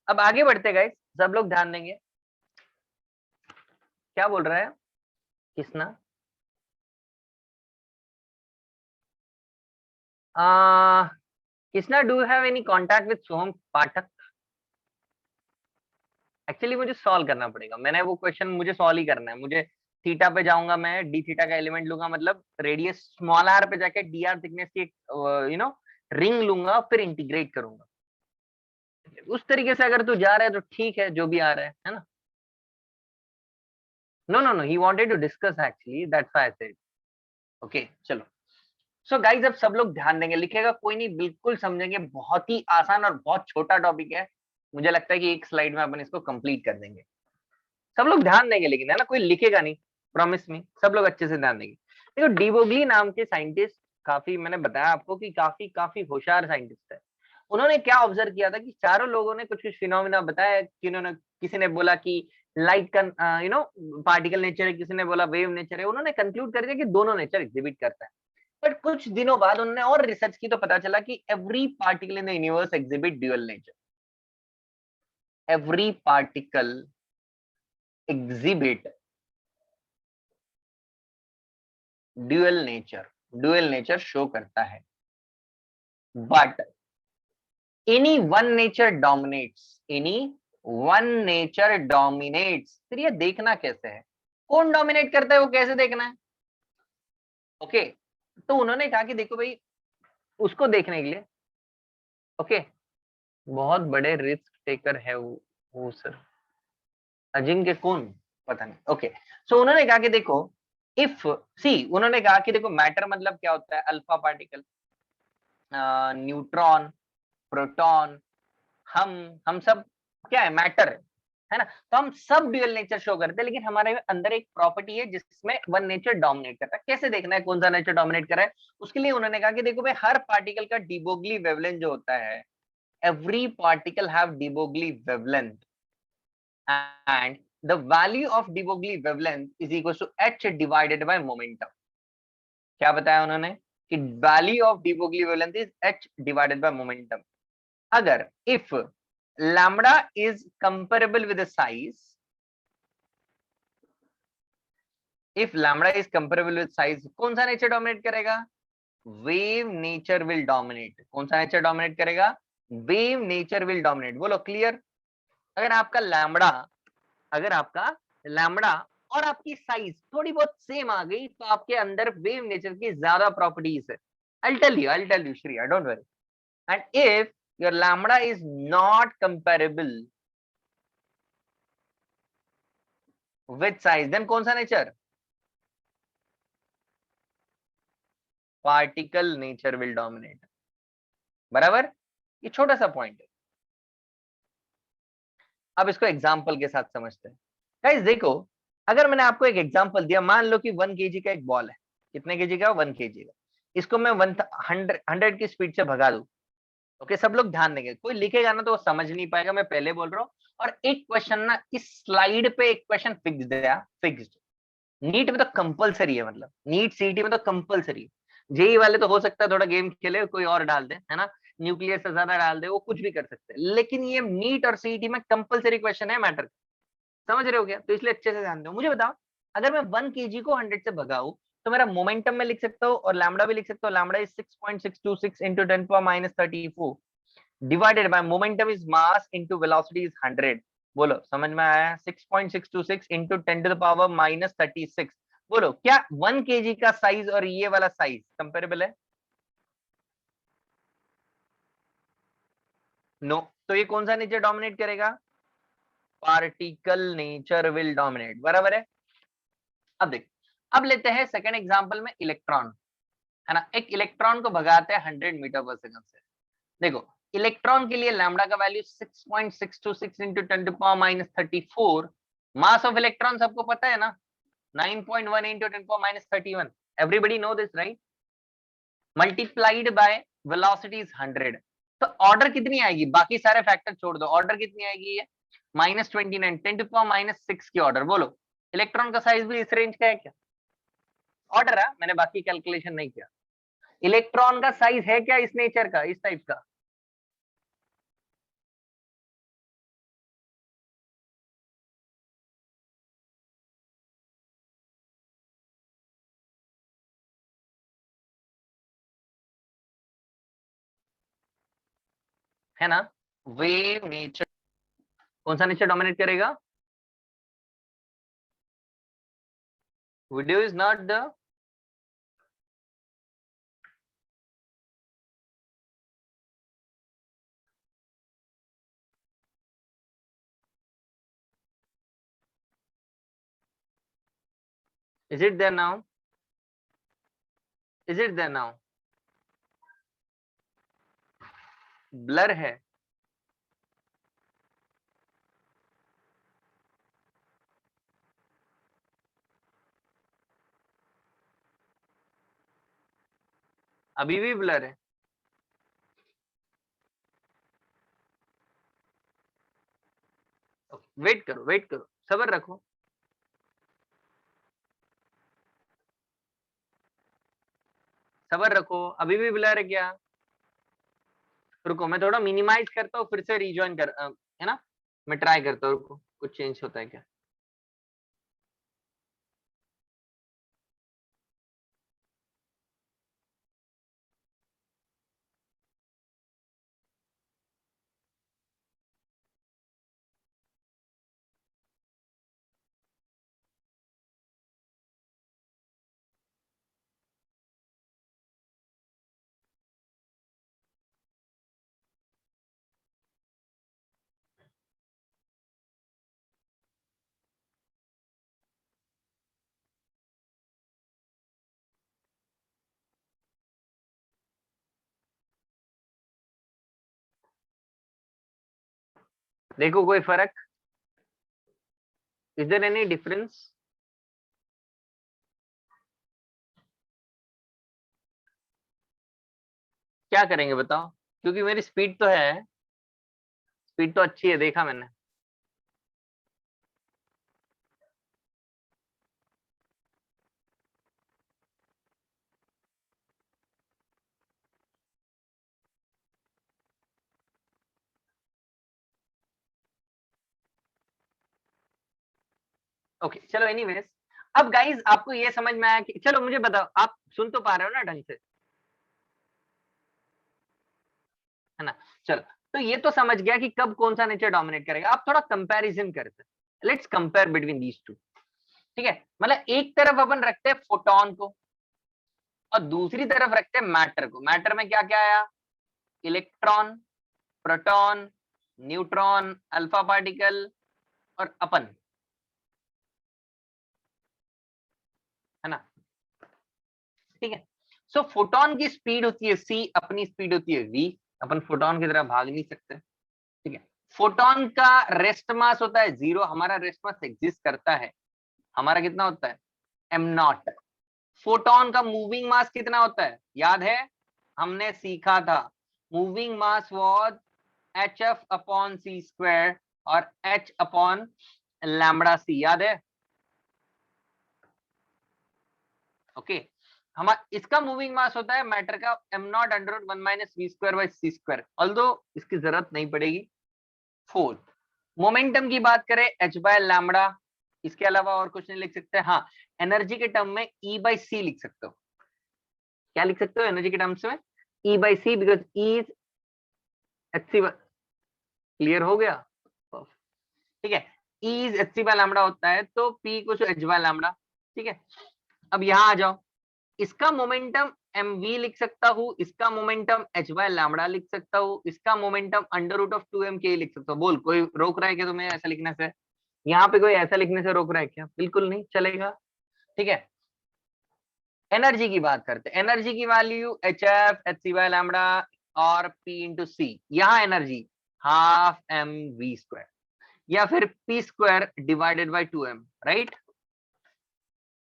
अब आगे बढ़ते गाइस, सब लोग ध्यान देंगे। क्या बोल रहा है Kisna? Kisna, do have any contact with Soham Pathak? Actually मुझे सॉल्व करना पड़ेगा, मैंने वो क्वेश्चन मुझे सॉल्व ही करना है। मुझे थीटा पे जाऊंगा, मैं डी थीटा का एलिमेंट लूंगा, मतलब रेडियस स्मॉल आर पे जाके डी आर थिकनेस की रिंग लूंगा, फिर इंटीग्रेट करूंगा। उस तरीके से अगर तू जा रहा है तो ठीक है, जो भी आ रहा है ना। No no no, he wanted to discuss actually, that's why I said. Okay चलो। सो गाइस, अब सब लोग ध्यान देंगे, लिखेगा कोई नहीं, बिल्कुल समझेंगे, बहुत ही आसान और बहुत छोटा टॉपिक है। मुझे लगता है कि एक स्लाइड में अपन इसको कंप्लीट कर देंगे। सब लोग ध्यान देंगे, लेकिन है ना, कोई लिखेगा नहीं, प्रॉमिस मी, सब लोग अच्छे से ध्यान देंगे। देखो, डिबोगली नाम के साइंटिस्ट, काफी मैंने बताया आपको कि काफी काफी होशियार साइंटिस्ट है। उन्होंने क्या ऑब्जर्व किया था कि चारों लोगों ने कुछ कुछ फिनोमिना बताया कि उन्होंने, किसी ने बोला कि लाइट का पार्टिकल नेचर है, किसी ने बोला वेव नेचर है। उन्होंने कंक्लूड कर दिया कि दोनों नेचर एग्जिबिट करता है। बट कुछ दिनों बाद उन्होंने और रिसर्च की तो पता चला कि every particle in the universe exhibit dual nature. Every particle exhibit dual nature show करता है। But any one nature dominates, any one nature dominates. फिर ये देखना कैसे है, कौन डोमिनेट करता है, वो कैसे देखना है? ओके, तो उन्होंने कहा कि देखो भाई, उसको देखने के लिए, ओके, बहुत बड़े रिस्क टेकर है वो सर, अजिंक्य कौन, पता नहीं। ओके, सो उन्होंने कहा कि देखो, इफ सी, उन्होंने कहा कि देखो, मैटर मतलब क्या होता है, अल्फा पार्टिकल, न्यूट्रॉन, प्रोटॉन, हम सब क्या है, मैटर है ना। तो हम सब ड्यूअल नेचर शो करते हैं, लेकिन हमारे अंदर एक प्रॉपर्टी है जिसमें वन नेचर डोमिनेट करता है। कैसे देखना है कौन सा नेचर डोमिनेट कर रहा है? उसके लिए उन्होंने कहा कि देखो भाई, हर पार्टिकल का डिबोगली वेवलेंथ जो होता है, every particle have de Broglie wavelength, and the value of de Broglie wavelength is equals to h divided by momentum. क्या बताया उन्होंने कि value of de Broglie wavelength is h divided by momentum. अगर if lambda is comparable with the size, if lambda is comparable with size, कौन सा nature dominate करेगा? Wave nature will dominate. कौन सा नेचर डोमिनेट करेगा? Wave nature will dominate. बोलो clear? अगर आपका लैम्बडा, अगर आपका लैम्बडा और आपकी साइज थोड़ी बहुत सेम आ गई, तो आपके अंदर वेव नेचर की ज्यादा प्रॉपर्टीज है। I'll tell you Shreya, don't worry. And if your lambda is not comparable with size, then कौन सा nature? Particle nature will dominate. बराबर? ये छोटा सा पॉइंट है। अब इसको एग्जाम्पल के साथ समझते हैं। गाइस देखो, अगर मैंने आपको एक एग्जाम्पल दिया, मान लो कि 1 kg का एक बॉल है। कितने केजी का? 1 kg का। इसको मैं 100 की स्पीड से भगा दूं। ओके, सब लोग ध्यान देंगे, कोई लिखेगा ना तो वो समझ नहीं पाएगा, मैं पहले बोल रहा हूँ। और एक क्वेश्चन ना, इस स्लाइड पे एक क्वेश्चन फिक्स्ड है, फिक्स्ड। नीट में तो कंपलसरी है, मतलब नीट सीईटी में तो कंपलसरी है। जेई वाले तो हो सकता है थोड़ा गेम खेले, कोई और डाल दे, है ना, न्यूक्लियर से ज्यादा डाल दे, वो कुछ भी कर सकते हैं। लेकिन ये नीट और सीईटी में कंपलसरी क्वेश्चन है मैटर। समझ रहे हो क्या? तो इसलिए अच्छे से ध्यान दो। मुझे बताओ, अगर मैं 1 kg को 100 से भगाऊं, तो मेरा मोमेंटम में लिख सकता हूँ और लैम्बडा भी लिख सकता हूँ। Lambda is 6.626 into 10⁻34 divided by momentum is mass into velocity is 100। बोलो समझ में आया? 6.626 into 10⁻36। बोलो, क्या 1 kg का साइज और ये वाला साइज कंपेरेबल है? नो। तो ये कौन सा नेचर डोमिनेट करेगा? Particle nature will dominate. बराबर है? अब देख, अब लेते हैं सेकंड एग्जांपल में इलेक्ट्रॉन, है ना। एक इलेक्ट्रॉन को भगाते हैं 100 मीटर पर सेकंड से। देखो, इलेक्ट्रॉन के लिए लैम्बडा का value 6.626 into 10⁻34। Mass of electron सबको पता है ना, 9.1 into 10⁻31। Everybody know this right? Multiplied by velocity is 100। तो ऑर्डर कितनी आएगी? बाकी सारे फैक्टर छोड़ दो, ऑर्डर कितनी आएगी? ये -29, 10⁻6 की ऑर्डर। बोलो, इलेक्ट्रॉन का साइज भी इस रेंज का है क्या? ऑर्डर है, मैंने बाकी कैलकुलेशन नहीं किया। इलेक्ट्रॉन का साइज है क्या इस नेचर का, इस टाइप का? है ना। वेव नेचर, कौन सा नेचर डोमिनेट करेगा? Video is not the, is it there now? Is it there now? Blur है। अभी भी ब्लर है। वेट करो, वेट करो, सब्र रखो। सब्र रखो, अभी भी ब्लर है क्या? रुको, मैं थोड़ा मिनिमाइज करता हूँ, फिर से रिजॉइन कर, है ना। मैं ट्राई करता हूँ, रुको, कुछ चेंज होता है क्या? देखो कोई फर्क? Is there any difference? क्या करेंगे बताओ, क्योंकि मेरी स्पीड तो है, स्पीड तो अच्छी है, देखा मैंने। ओके चलो, एनीवेज, अब गाइज आपको ये समझ में आया कि, चलो मुझे बताओ, आप सुन तो पा रहे हो ना ढंग से, है ना। चलो, तो ये तो समझ गया कि कब कौन सा नेचर डोमिनेट करेगा। आप थोड़ा कंपैरिजन करते हैं, let's compare between these two. ठीक है, मतलब एक तरफ अपन रखते हैं फोटोन को, और दूसरी तरफ रखते हैं मैटर को। मैटर में क्या क्या आया? Electron, proton, neutron, alpha particle और अपन, है ना। ठीक है, सो फोटोन की स्पीड होती है सी, अपनी स्पीड होती है वी। अपन फोटोन की तरह भाग नहीं सकते। ठीक है, फोटोन का रेस्ट मास होता है 0, हमारा रेस्ट मास एग्जिस्ट करता है, हमारा कितना होता है? m0। फोटोन का मूविंग मास कितना होता है, याद है? हमने सीखा था, moving mass was hf upon C square और h अपॉन लैम्बडा सी, याद है? ओके, हम इसका मूविंग मास होता है मैटर का m0 √1 - v² / c², इसकी जरूरत नहीं पड़ेगी। फोर्थ, मोमेंटम की बात करें h/λ, इसके अलावा और कुछ नहीं लिख सकते। हाँ, एनर्जी के टर्म में E/c लिख सकते हो। क्या लिख सकते हो एनर्जी के टर्म्स में? E/c, because E is H, clear हो गया? ठीक है, E इज h/λ होता है, तो P कुछ h/λ। ठीक है, अब यहाँ आ जाओ, इसका मोमेंटम mv लिख सकता हूँ, इसका मोमेंटम h/λ लिख सकता हूँ, इसका मोमेंटम √2m लिख सकता हूँ। बोल, कोई रोक रहा है क्या तुम्हें ऐसा लिखने से? यहाँ पे कोई ऐसा लिखने से रोक रहा है क्या? बिल्कुल नहीं चलेगा। ठीक है, एनर्जी की बात करते हैं। एनर्जी की वैल्यू hf h/λ और p इंटू सी। यहाँ एनर्जी हाफ mv², या फिर p² divided by 2m, right?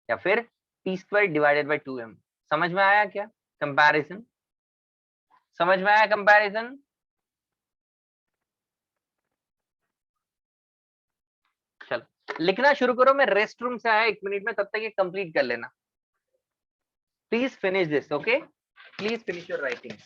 या फिर p² डिवाइडेड बाई 2m। समझ में आया क्या कंपैरिजन? समझ में आया कंपैरिजन? चलो, लिखना शुरू करो, मैं रेस्ट रूम से आया 1 मिनट में, तब तक ये कंप्लीट कर लेना। Please finish this, okay? Please finish your writing.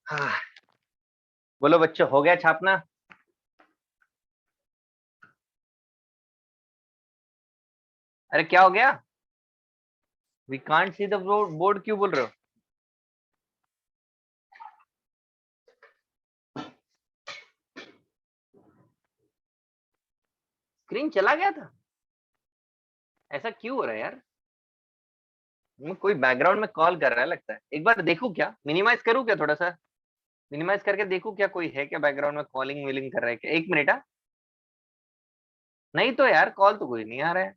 हाँ, बोलो बच्चों, हो गया छापना? अरे क्या हो गया? We can't see the board क्यों बोल रहे हो? स्क्रीन चला गया था? ऐसा क्यों हो रहा है यार? कोई बैकग्राउंड में कॉल कर रहा है लगता है। एक बार देखूं क्या, मिनिमाइज करूं क्या, थोड़ा सा मिनिमाइज करके देखूं क्या, कोई है क्या बैकग्राउंड में कॉलिंग विलिंग कर रहा है क्या? एक मिनट। हाँ, नहीं तो यार कॉल तो कोई नहीं आ रहा है।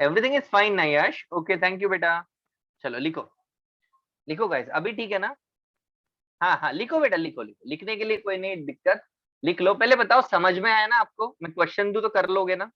एवरीथिंग इज फाइन ना यश? ओके, थैंक यू बेटा। चलो लिखो। लिखो गाइस, अभी ठीक है ना? हाँ हाँ, लिखो बेटा, लिखो लिखो, लिखने के लिए कोई नहीं दिक्कत। लिख लो। पहले बताओ समझ में आया ना आपको? मैं क्वेश्चन दूं तो कर लोगे ना?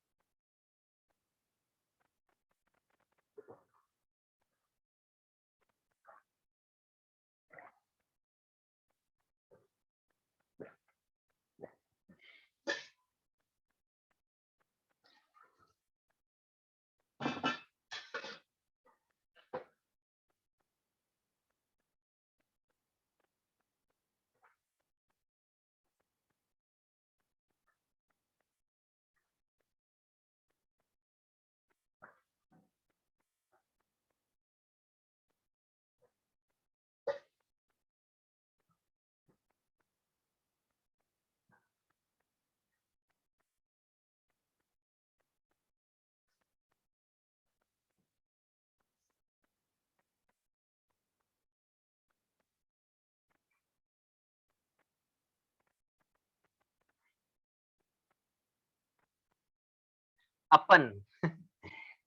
अपन।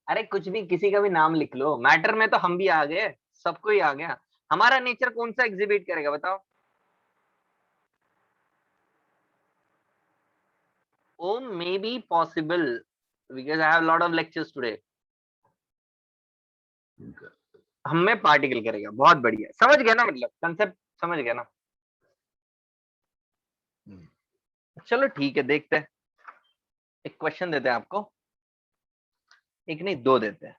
अरे कुछ भी, किसी का भी नाम लिख लो, मैटर में तो हम भी आ गए। सबको ही आ गया। हमारा नेचर कौन सा एग्जिबिट करेगा बताओ? Oh maybe possible, because I have lot of lectures today. हम में पार्टिकल करेगा, बहुत बढ़िया, समझ गया ना? मतलब कंसेप्ट समझ गया ना? चलो ठीक है, देखते हैं। एक क्वेश्चन देते हैं आपको। एक नहीं, दो देते हैं।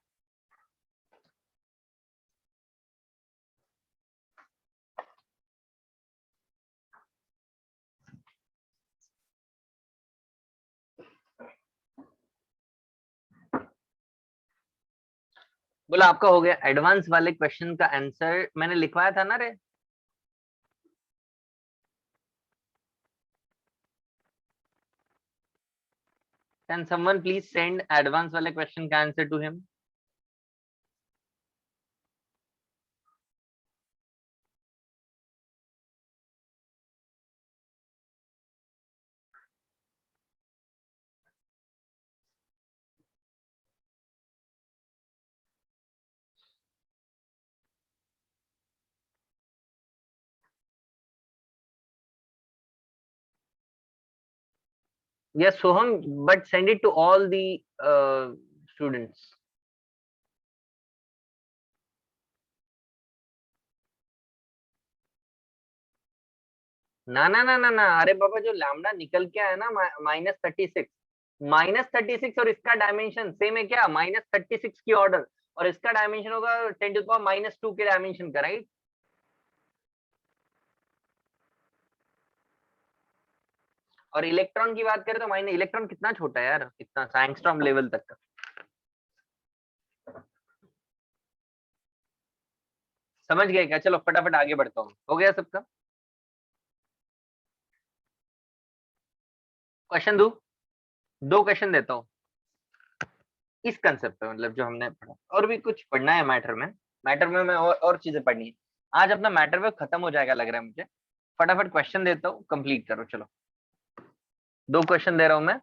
बोला आपका हो गया? एडवांस वाले क्वेश्चन का आंसर मैंने लिखवाया था ना रे? Can someone please send advance वाले क्वेश्चन का answer to him? Yes, Soham, but send it to all the students. ना ना ना ना ना, अरे बाबा, जो लैम्डा निकल के आया ना, -36। -36, और इसका डायमेंशन सेम है क्या? -36 की ऑर्डर। और इसका डायमेंशन होगा 10⁻², के डायमेंशन का, राइट? और इलेक्ट्रॉन की बात करें तो माइनस, इलेक्ट्रॉन कितना छोटा है यार, इतना एंगस्ट्रॉम लेवल तक का। समझ गए क्या? चलो फटाफट आगे बढ़ता हूँ। हो गया सबका? क्वेश्चन दो। दो क्वेश्चन देता हूँ इस कंसेप्ट पे, मतलब जो हमने पढ़ा। और भी कुछ पढ़ना है मैटर में। मैटर में मैं और चीजें पढ़नी है। आज अपना मैटर में खत्म हो जाएगा लग रहा है मुझे। फटाफट क्वेश्चन देता हूँ, कंप्लीट करो चलो। दो क्वेश्चन दे रहा हूँ मैं।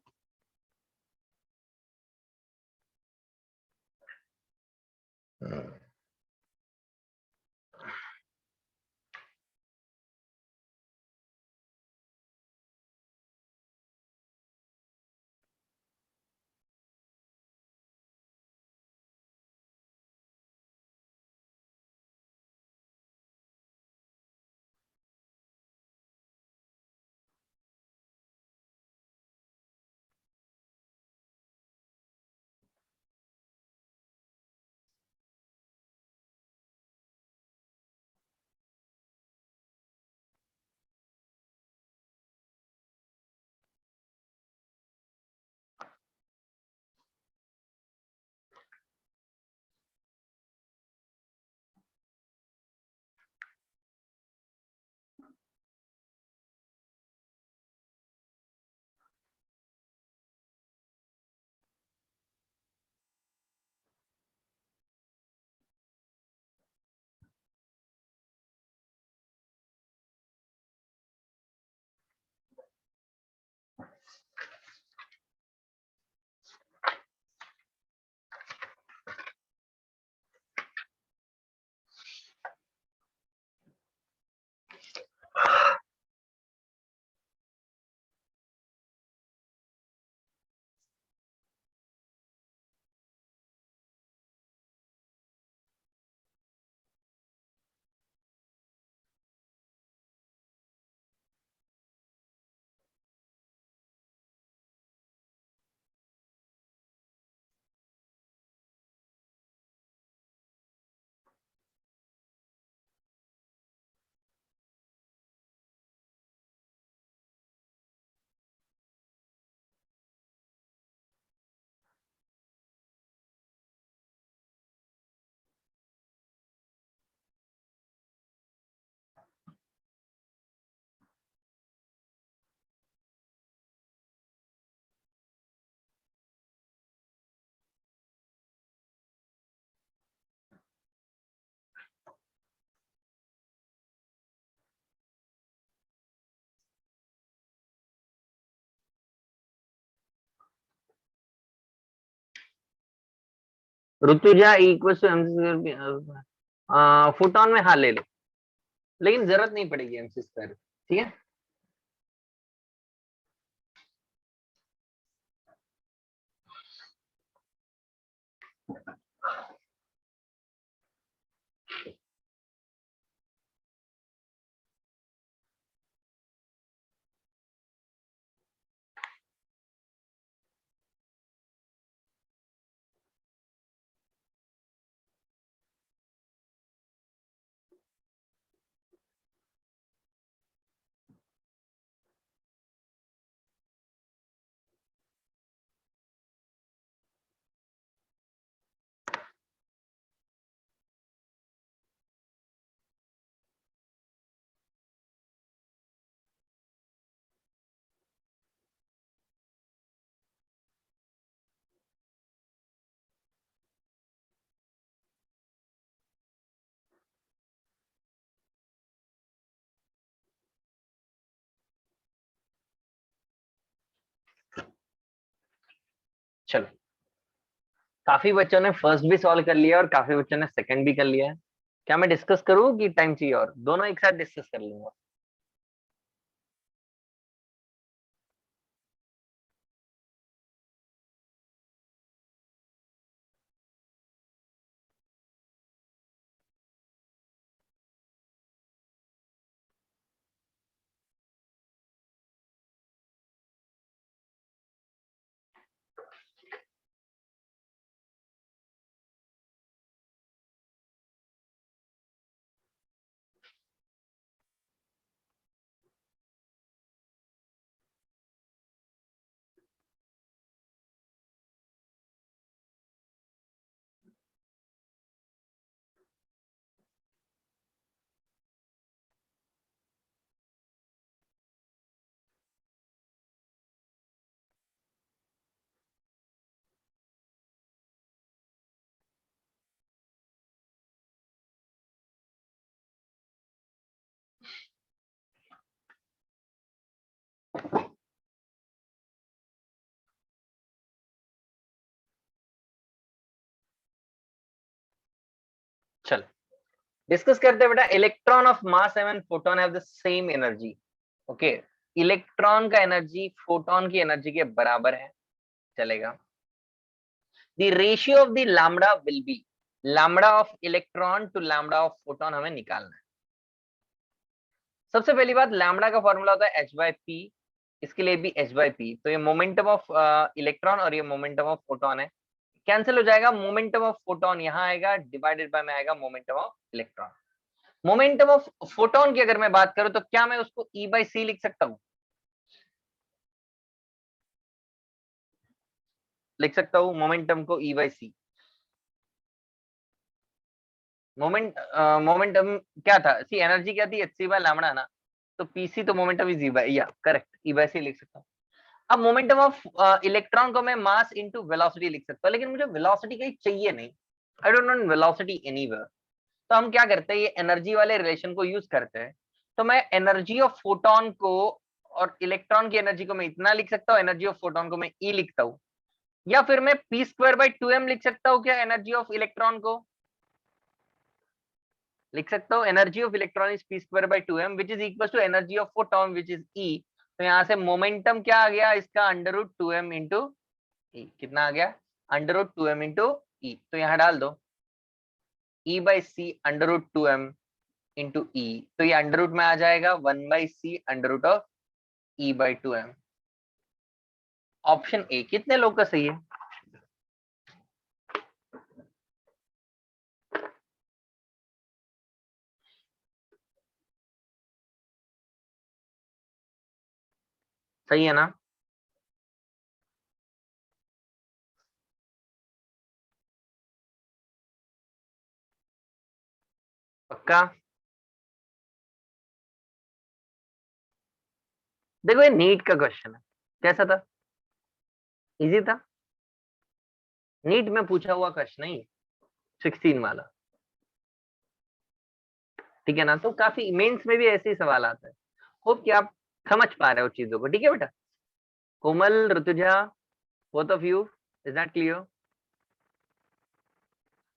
Rutuja equal to MC square, photon में हाँ ले लो, लेकिन जरूरत नहीं पड़ेगी एमसी स्क्वायर, ठीक है। चलो, काफी बच्चों ने फर्स्ट भी सॉल्व कर लिया और काफी बच्चों ने सेकंड भी कर लिया है। क्या मैं डिस्कस करूँ कि टाइम चाहिए, और दोनों एक साथ डिस्कस कर लूंगा। चलो डिस्कस करते हैं बेटा। Electron of mass M and photon have the same energy. Okay, electron का एनर्जी फोटोन की एनर्जी के बराबर है, चलेगा। The ratio of the lambda will be, lambda of electron to lambda of photon हमें निकालना है। सबसे पहली बात, लैम्डा का फॉर्मूला होता है h/p, इसके लिए भी h/p। तो ये मोमेंटम ऑफ इलेक्ट्रॉन और ये मोमेंटम ऑफ फोटोन है, कैंसिल हो जाएगा। मोमेंटम ऑफ फोटोन यहाँ आएगा, डिवाइडेड बाय में आएगा momentum of electron. Momentum of photon की अगर मैं बात करूं तो क्या मैं उसको E/c लिख सकता हूं? लिख सकता हूं मोमेंटम को E/c। मोमेंटम क्या था, सी एनर्जी क्या थी, hc/λ ना, तो pc तो मोमेंटम इज या करेक्ट, E/c लिख सकता हूं। अब मोमेंटम ऑफ इलेक्ट्रॉन को मैं मास इनटू वेलोसिटी लिख सकता हूं, लेकिन मुझे वेलोसिटी कहीं चाहिए नहीं, I don't want velocity anywhere. तो हम क्या करते हैं, ये एनर्जी वाले रिलेशन को यूज करते हैं। तो मैं एनर्जी ऑफ फोटोन को और इलेक्ट्रॉन की एनर्जी को मैं इतना लिख सकता हूँ, एनर्जी ऑफ फोटोन को मैं ई लिखता हूँ, या फिर मैं p²/2m लिख सकता हूँ क्या, एनर्जी ऑफ इलेक्ट्रॉन को लिख सकता हूँ। Energy of electron is p²/2m which is equal to energy of photon which is E। तो यहाँ से मोमेंटम क्या आ गया इसका, √2m इंटू ई। कितना आ गया, √2m इंटू ई। तो यहाँ डाल दो E/c √2m इंटू ई। तो ये अंडर रूट में आ जाएगा 1/c √E/2m। ऑप्शन ए कितने लोग का सही है? सही है ना? पक्का? देखो ये नीट का क्वेश्चन है, कैसा था, इजी था, नीट में पूछा हुआ क्वेश्चन नहीं, 16 वाला, ठीक है ना। तो काफी मेंस में भी ऐसे ही सवाल आता है। होप कि आप समझ पा रहे हो चीजों को, ठीक है बेटा। Komal, Rutuja, both of you, is that clear?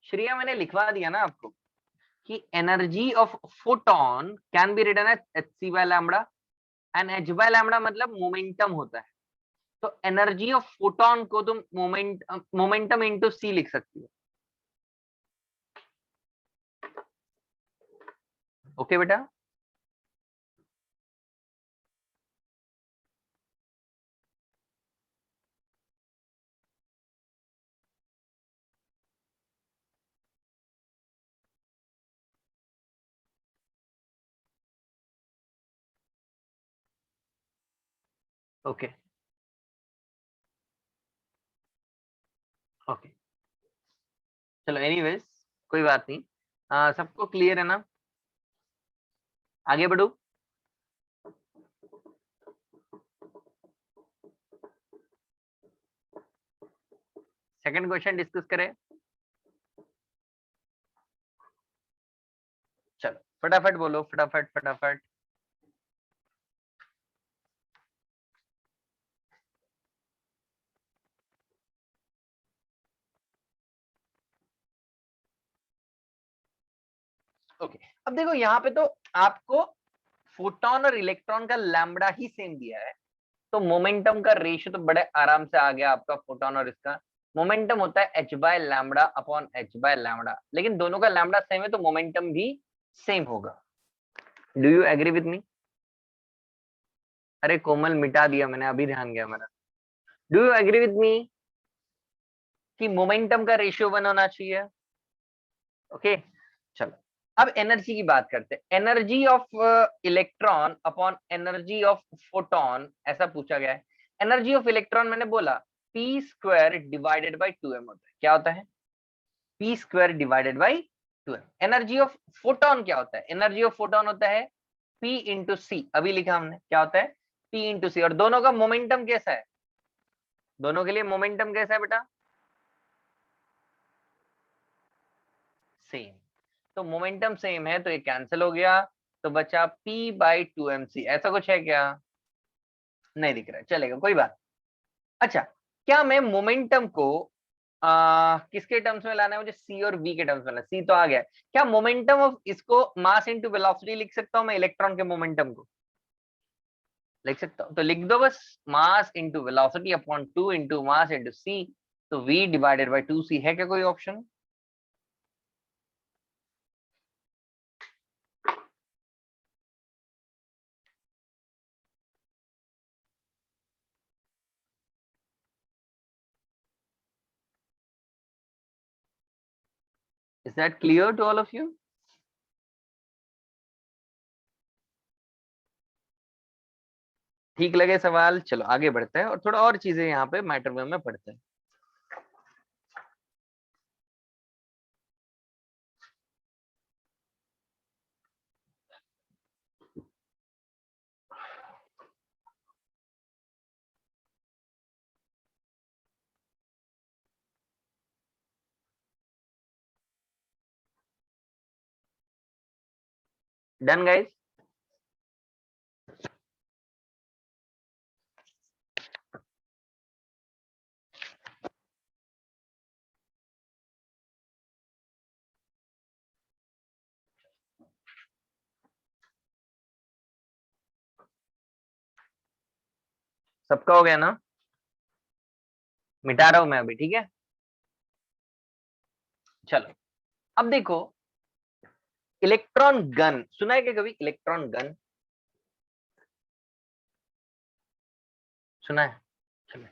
Shreya मैंने लिखवा दिया ना आपको कि energy of photon can be written as hc by lambda and h by lambda मतलब मोमेंटम होता है। तो एनर्जी ऑफ फोटोन को तुम मोमेंटम इंटू c लिख सकती हो। ओके बेटा, ओके ओके, चलो एनीवेज कोई बात नहीं। सबको क्लियर है ना, आगे बढ़ो। सेकंड क्वेश्चन डिस्कस करें। चलो फटाफट बोलो, फटाफट फटाफट। ओके, अब देखो यहाँ पे तो आपको फोटोन और इलेक्ट्रॉन का लैम्बडा ही सेम दिया है, तो मोमेंटम का रेशियो तो बड़े आराम से आ गया आपका। फोटोन और इसका मोमेंटम होता है h by lambda upon h by lambda, लेकिन दोनों का लैम्बडा सेम है तो मोमेंटम भी सेम होगा। Do you agree with me? अरे कोमल मिटा दिया मैंने, अभी ध्यान गया मेरा। Do you agree with me कि मोमेंटम का रेशियो 1 होना चाहिए? ओके चलो, अब एनर्जी की बात करते हैं। Energy of electron upon energy of photon ऐसा पूछा गया है। एनर्जी ऑफ इलेक्ट्रॉन मैंने बोला P square divided by 2m होता है। क्या होता है? P square divided by 2m। Energy of photon क्या होता है? एनर्जी ऑफ फोटोन होता है P इंटू सी। अभी लिखा हमने, क्या होता है? P इंटू सी। और दोनों का मोमेंटम कैसा है? दोनों के लिए मोमेंटम कैसा है बेटा? सेम। तो मोमेंटम सेम है तो ये कैंसिल हो गया, तो बचा P बाई 2mc। ऐसा कुछ है क्या? नहीं दिख रहा है, चलेगा कोई बात। अच्छा, क्या मैं मोमेंटम को किसके टर्म्स में लाना है? मुझे c और v के टर्म्स में लाना है। c तो आ गया, क्या मोमेंटम ऑफ इसको मास इंटू वेलोसिटी लिख सकता हूं मैं? इलेक्ट्रॉन के मोमेंटम को लिख सकता हूं, तो लिख दो बस mass into velocity upon 2 into mass into c। तो v डिवाइडेड बाई 2c है क्या कोई option? Is that clear to all of you? ठीक लगे सवाल? चलो आगे बढ़ते हैं और थोड़ा और चीजें यहाँ पे मैटर में पढ़ते हैं। Done guys? सबका हो गया ना? मिटा रहा हूं मैं अभी, ठीक है। चलो अब देखो, इलेक्ट्रॉन गन सुना है क्या कभी? इलेक्ट्रॉन गन सुना है? चलो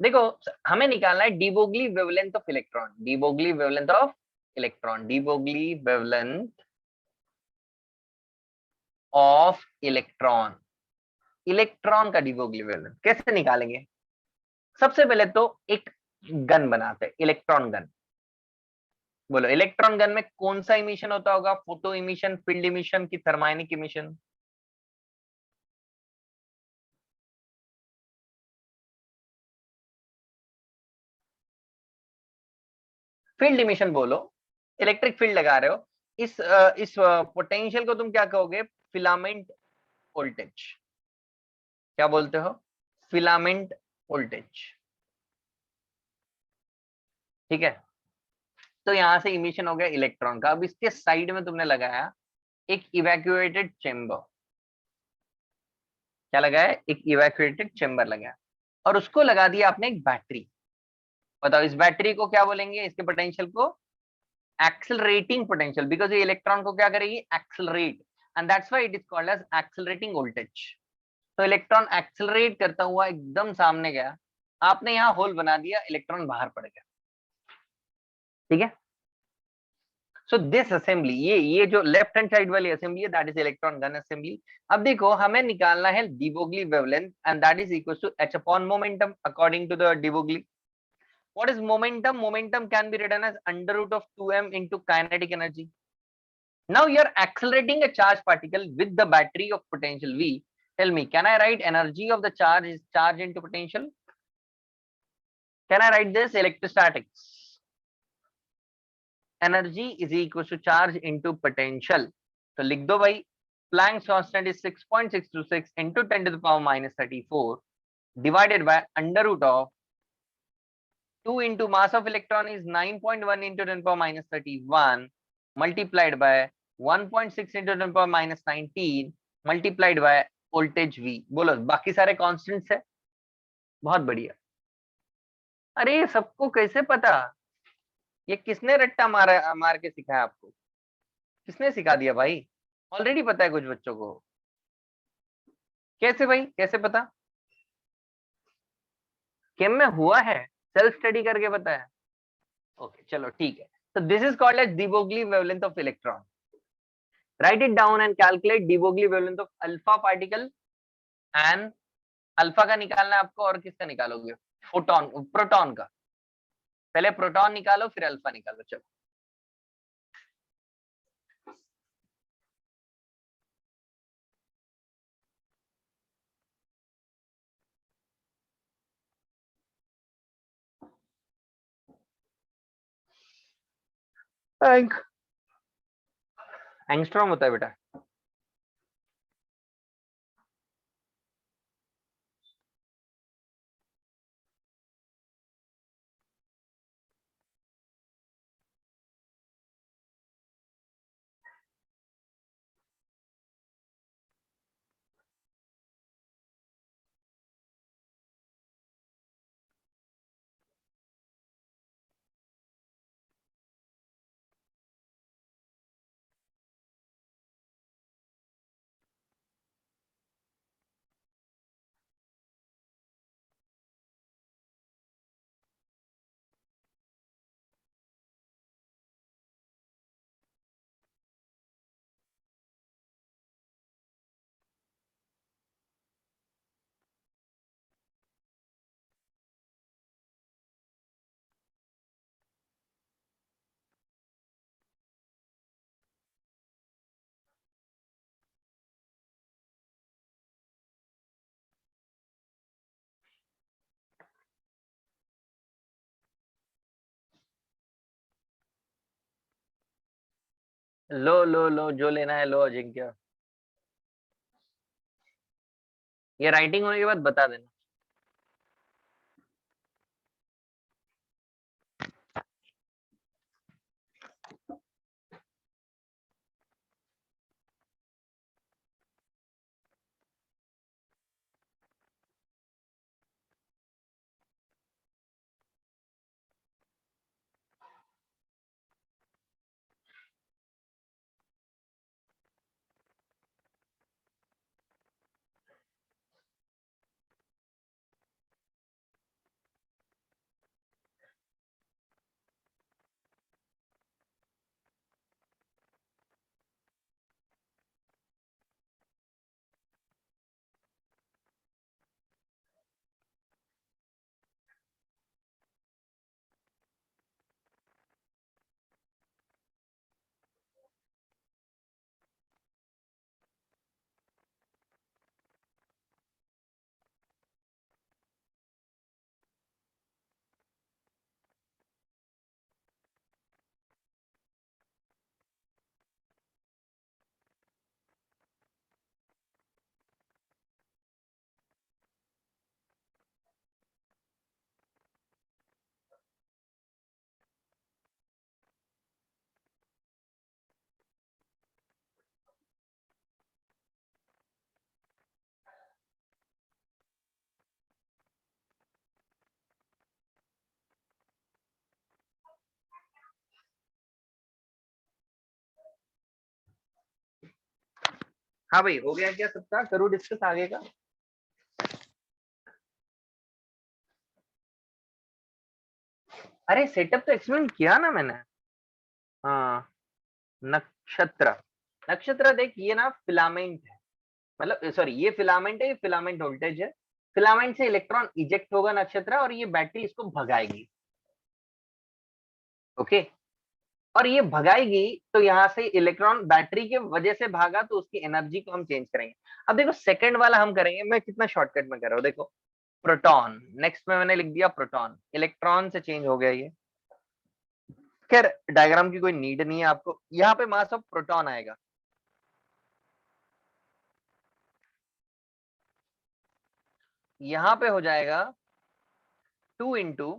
देखो, हमें निकालना है de Broglie wavelength of electron. De Broglie wavelength of electron, de Broglie wavelength of electron. Electron का डीबोगली वेवलेंथ कैसे निकालेंगे? सबसे पहले तो एक गन बनाते हैं, इलेक्ट्रॉन गन। बोलो इलेक्ट्रॉन गन में कौन सा इमिशन होता होगा? फोटो इमिशन, फील्ड इमिशन की थर्माइनिक इमिशन? फील्ड इमिशन बोलो। इलेक्ट्रिक फील्ड लगा रहे हो, इस पोटेंशियल को तुम क्या कहोगे? Filament voltage. क्या बोलते हो? Filament voltage. ठीक है, तो यहाँ से इमिशन हो गया इलेक्ट्रॉन का। अब इसके साइड में तुमने लगाया एक इवैक्यूएटेड चेम्बर। क्या लगाया? एक इवैक्यूएटेड चेम्बर लगाया, और उसको लगा दिया आपने एक बैटरी। बताओ इस बैटरी को क्या बोलेंगे? इसके पोटेंशियल को एक्सेलरेटिंग पोटेंशियल, बिकॉज ये इलेक्ट्रॉन को क्या करेगी? Accelerate, and that's why it is called as accelerating voltage. तो इलेक्ट्रॉन एक्सेलरेट करता हुआ एकदम सामने गया, आपने यहाँ होल बना दिया, इलेक्ट्रॉन बाहर पड़ गया। ठीक है, सो दिस असेंबली, ये जो लेफ्ट हैंड साइड वाली असेंबली है, that is electron gun assembly. अब देखो हमें निकालना है de Broglie wavelength, and that is equal to h upon momentum according to the de Broglie. What is momentum? Momentum can be written as under root of 2m into kinetic energy. Now you are accelerating a charged particle with the battery of potential V. Tell me, can I write energy of the charge is charge into potential? Can I write this? Electrostatics. Energy is equal to charge into potential. तो लिख दो भाई, Planck's constant is 6.626 into 10 to the power minus 34 divided by under root of 2 into mass of electron is 9.1 into 10 power minus 31 multiplied by 1.6 into 10 power minus 19 multiplied by voltage V। बोलो बाकी सारे constants है। बहुत बढ़िया। अरे ये सबको कैसे पता? ये किसने रट्टा मार के सिखाया आपको? किसने सिखा दिया भाई? ऑलरेडी पता है कुछ बच्चों को। कैसे भाई, कैसे पता? केम में हुआ है, सेल्फ स्टडी करके बताया। ओके चलो ठीक है। तो this is called as de Broglie wavelength of electron. Write it down and calculate de Broglie wavelength of alpha particle and alpha का निकालना है आपको, और किसका निकालोगे? फोटोन, प्रोटॉन का। पहले प्रोटॉन निकालो फिर अल्फा निकालो। चलो एंगस्ट्रॉम होता है बेटा। लो लो लो, जो लेना है लो अजिंक्य। ये राइटिंग होने के बाद बता देना। हाँ भाई, हो गया क्या सबका? करूँ डिस्कस आगे का? अरे सेटअप तो एक्सप्लेन किया ना मैंने। हाँ, नक्षत्र। नक्षत्र देख, ये ना फिलामेंट है, मतलब सॉरी, ये फिलामेंट है, ये फिलामेंट वोल्टेज है। फिलामेंट से इलेक्ट्रॉन इजेक्ट होगा नक्षत्र, और ये बैटरी इसको भगाएगी। ओके, और ये भगाएगी, तो यहाँ से इलेक्ट्रॉन बैटरी के वजह से भागा, तो उसकी एनर्जी को हम चेंज करेंगे। अब देखो सेकंड वाला हम करेंगे, मैं कितना शॉर्टकट में कर रहा हूँ देखो। प्रोटॉन, नेक्स्ट में मैंने लिख दिया प्रोटॉन, इलेक्ट्रॉन से चेंज हो गया ये। खैर डायग्राम की कोई नीड नहीं है आपको, यहाँ पे मास ऑफ प्रोटॉन आएगा। यहाँ पे हो जाएगा 2 into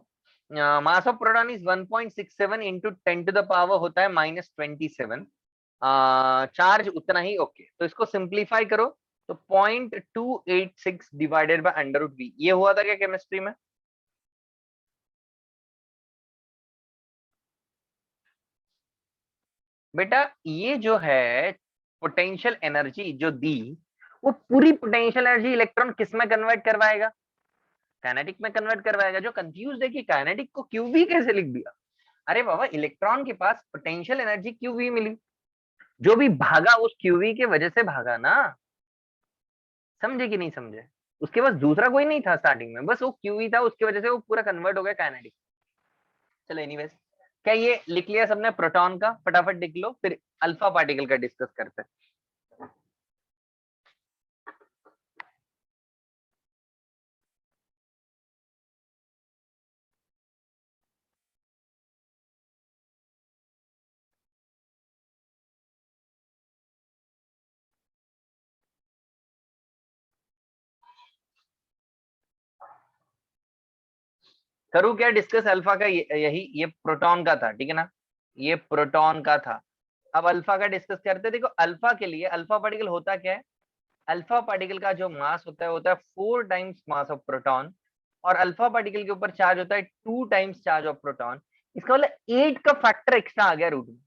mass of proton is 1.67 into 10 to the power होता है -27। चार्ज उतना ही। ओके, तो इसको सिंप्लीफाई करो, तो 0.286 divided by under root V, ये हुआ था क्या केमिस्ट्री में? बेटा ये जो है पोटेंशियल एनर्जी जो दी, वो पूरी पोटेंशियल एनर्जी इलेक्ट्रॉन किस में कन्वर्ट करवाएगा? काइनेटिक में कन्वर्ट करवाएगा। जो कंफ्यूज है कि काइनेटिक को क्यूवी कैसे लिख दिया, अरे बाबा इलेक्ट्रॉन के पास पोटेंशियल एनर्जी क्यूवी मिली, जो भी भागा उस क्यूवी के वजह से भागा ना। समझे कि नहीं समझे? उसके पास दूसरा कोई नहीं था स्टार्टिंग में, बस वो क्यूवी था, उसकी वजह से वो पूरा कन्वर्ट हो गया काइनेटिक। चलो एनीवेज, क्या ये लिख लिया सबने प्रोटॉन का? फटाफट लिख लो, फिर अल्फा पार्टिकल का डिस्कस करते हैं। करूँ क्या डिस्कस अल्फा का? यही, ये प्रोटॉन का था, ठीक है ना? ये प्रोटॉन का था। अब अल्फा का डिस्कस करते हैं। देखो अल्फा के लिए, अल्फा पार्टिकल होता क्या है? अल्फा पार्टिकल का जो मास होता है, होता है 4 टाइम्स मास ऑफ प्रोटॉन, और अल्फा पार्टिकल के ऊपर चार्ज होता है 2 टाइम्स चार्ज ऑफ प्रोटॉन। इसका मतलब 8 का फैक्टर एक्स्ट्रा आ गया रूट में।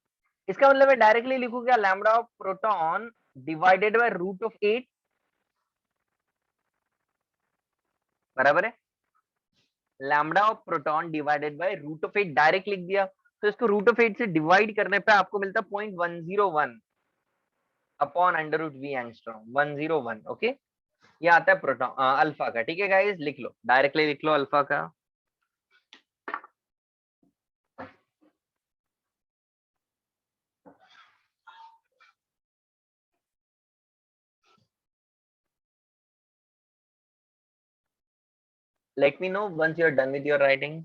इसका मतलब मैं डायरेक्टली लिखूंगा lambda of proton divided by root of 8, बराबर है lambda of proton divided by root of 8, direct लिख दिया। तो इसको रूट ऑफ 8 से डिवाइड करने पे आपको मिलता है 0.101 upon under root V angstrom, 101। Okay, ये आता है प्रोटॉन अल्फा का। ठीक है गाइस, लिख लो, डायरेक्टली लिख लो अल्फा का। Let me know once you're done with your writing.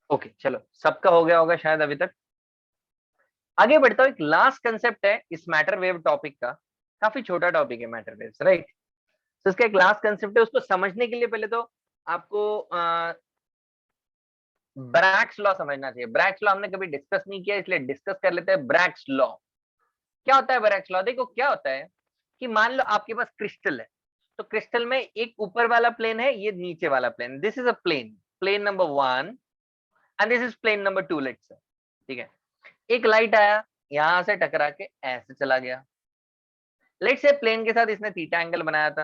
Okay चलो, सबका हो गया होगा शायद अभी तक। आगे बढ़ता हूँ, एक लास्ट कंसेप्ट है इस मैटर वेव टॉपिक का। काफी छोटा टॉपिक है मैटर वेव्स, राइट? तो इसका एक लास्ट कंसेप्ट है, उसको समझने के लिए पहले तो आपको ब्रैग्स लॉ समझना चाहिए। ब्रैग्स लॉ हमने कभी डिस्कस नहीं किया, इसलिए डिस्कस कर लेते हैं। ब्रैग्स लॉ क्या होता है? ब्रैग्स लॉ देखो क्या होता है कि मान लो आपके पास क्रिस्टल है, तो क्रिस्टल में एक ऊपर वाला प्लेन है, ये नीचे वाला plane. This is a plane, plane number 1 and this is plane number 2, let's say. ठीक है, एक लाइट आया, यहां से टकरा के ऐसे चला गया। लेट्स से प्लेन के साथ इसने थीटा एंगल बनाया था,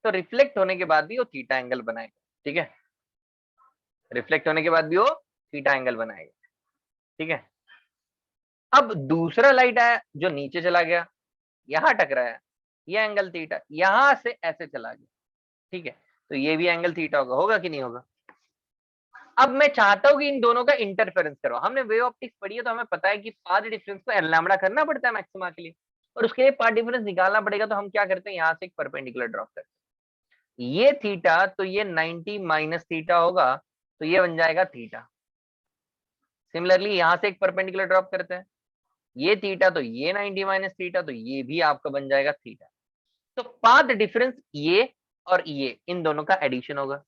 तो रिफ्लेक्ट होने के बाद भी वो थीटा एंगल बनाएगा। ठीक है, रिफ्लेक्ट होने के बाद भी वो थीटा एंगल बनाएगा। ठीक है, अब दूसरा लाइट आया जो नीचे चला गया, यहां टकराया, ये एंगल थीटा, यहां से ऐसे चला गया। ठीक है, तो ये भी एंगल थीटा होगा, होगा कि नहीं होगा? अब मैं चाहता हूं कि इन दोनों का इंटरफेरेंस करो। हमने वेव ऑप्टिक्स पढ़ी है, तो हमें पता है कि पाथ डिफरेंस को एन लैम्डा करना पड़ता है मैक्सिमा के लिए, और उसके लिए पाथ डिफरेंस निकालना पड़ेगा। तो हम क्या करते हैं, यहाँ से एक परपेंडिकुलर ड्रॉ करते हैं। ये थीटा तो ये 90 माइनस थीटा होगा, तो ये बन जाएगा थीटा। सिमिलरली यहां से एक परपेंडिकुलर ड्रॉप करते हैं, ये थीटा तो ये 90 माइनस थीटा, तो ये भी आपका बन जाएगा थीटा। तो पाथ डिफरेंस ये और ये इन दोनों का एडिशन होगा।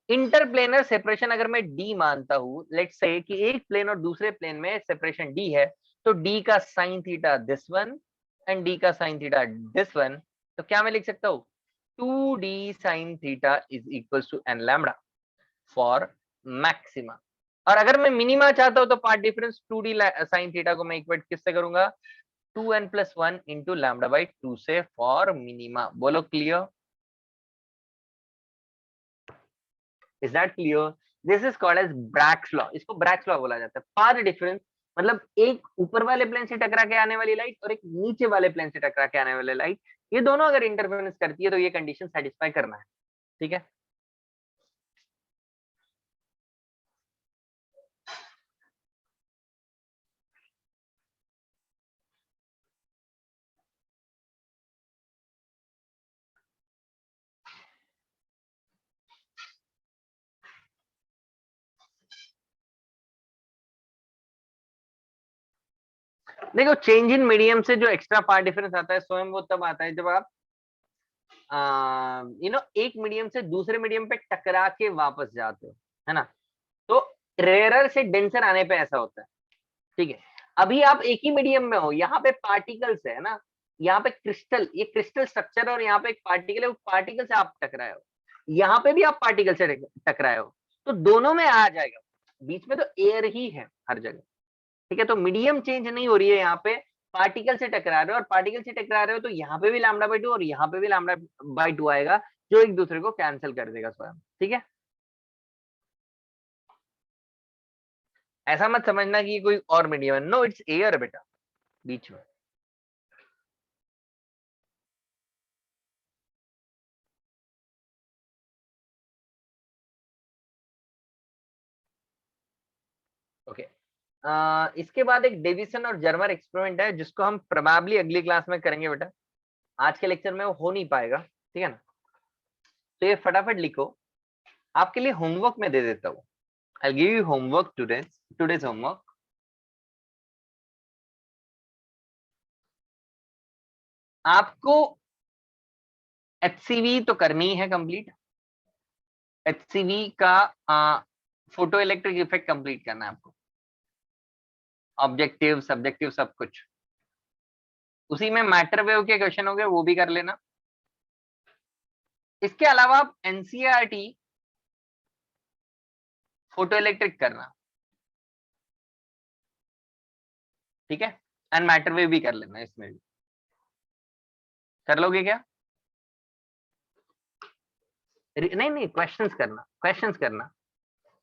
इंटरप्लेनर सेपरेशन अगर मैं डी मानता हूं, लेट्स से कि एक प्लेन और दूसरे प्लेन में सेपरेशन डी है, तो डी का sine theta this one and D का साइन थीटा दिस वन, तो क्या मैं लिख सकता हूं 2d sine theta is equal to N lambda for maxima. और अगर मैं मिनिमा चाहता हूं तो path difference 2d sine theta को मैं इक्वेट किससे करूंगा 2n+1 इंटू लैम्डा बाई 2 से फॉर मिनिमा। बोलो clear? Is that clear? This is called as Bragg's law. इसको ब्रैग्स लॉ बोला जाता है। पाथ डिफरेंस मतलब एक ऊपर वाले प्लेन से टकरा के आने वाली लाइट और एक नीचे वाले प्लेन से टकरा के आने वाली लाइट, ये दोनों अगर इंटरफेरेंस करती है तो ये कंडीशन सेटिस्फाई करना है। ठीक है, देखो चेंज इन मीडियम से जो एक्स्ट्रा पार्ट डिफरेंस आता है स्वयं वो तब आता है जब आप एक मीडियम से दूसरे मीडियम पे टकरा के वापस जाते हो, है ना। तो रेयरर से डेंसर आने पे ऐसा होता है। ठीक है, अभी आप एक ही मीडियम में हो, यहाँ पे पार्टिकल्स है ना, यहाँ पे क्रिस्टल, ये क्रिस्टल स्ट्रक्चर और यहाँ पे एक पार्टिकल है, उस पार्टिकल से आप टकराए हो, यहाँ पे भी आप पार्टिकल से टकराए हो, तो दोनों में आ जाएगा। बीच में तो एयर ही है हर जगह। ठीक है, तो मीडियम चेंज नहीं हो रही है, यहाँ पे पार्टिकल से टकरा रहे हो और पार्टिकल से टकरा रहे हो, तो यहाँ पे भी लैम्डा बाई 2 और यहाँ पे भी लैम्डा बाई 2 आएगा, जो एक दूसरे को कैंसिल कर देगा स्वयं। ठीक है, ऐसा मत समझना कि कोई और मीडियम है, नो इट्स एयर बेटा बीच में। ओके, इसके बाद एक डेविसन और जर्मर एक्सपेरिमेंट है जिसको हम प्रोबेबली अगली क्लास में करेंगे बेटा, आज के लेक्चर में वो हो नहीं पाएगा। ठीक है ना, तो ये फटाफट लिखो, आपके लिए होमवर्क में दे देता हूँ। I give you homework today's homework. आपको एचसीवी तो करनी है कंप्लीट, एचसीवी का फोटो इलेक्ट्रिक इफेक्ट कंप्लीट करना है आपको, ऑब्जेक्टिव सब्जेक्टिव सब कुछ। उसी में मैटर वेव के क्वेश्चन हो गए, वो भी कर लेना। इसके अलावा आप एनसीईआरटी फोटो इलेक्ट्रिक करना, ठीक है, एंड मैटर वेव भी कर लेना, इसमें भी कर लोगे क्या? नहीं नहीं, क्वेश्चंस करना, क्वेश्चंस करना।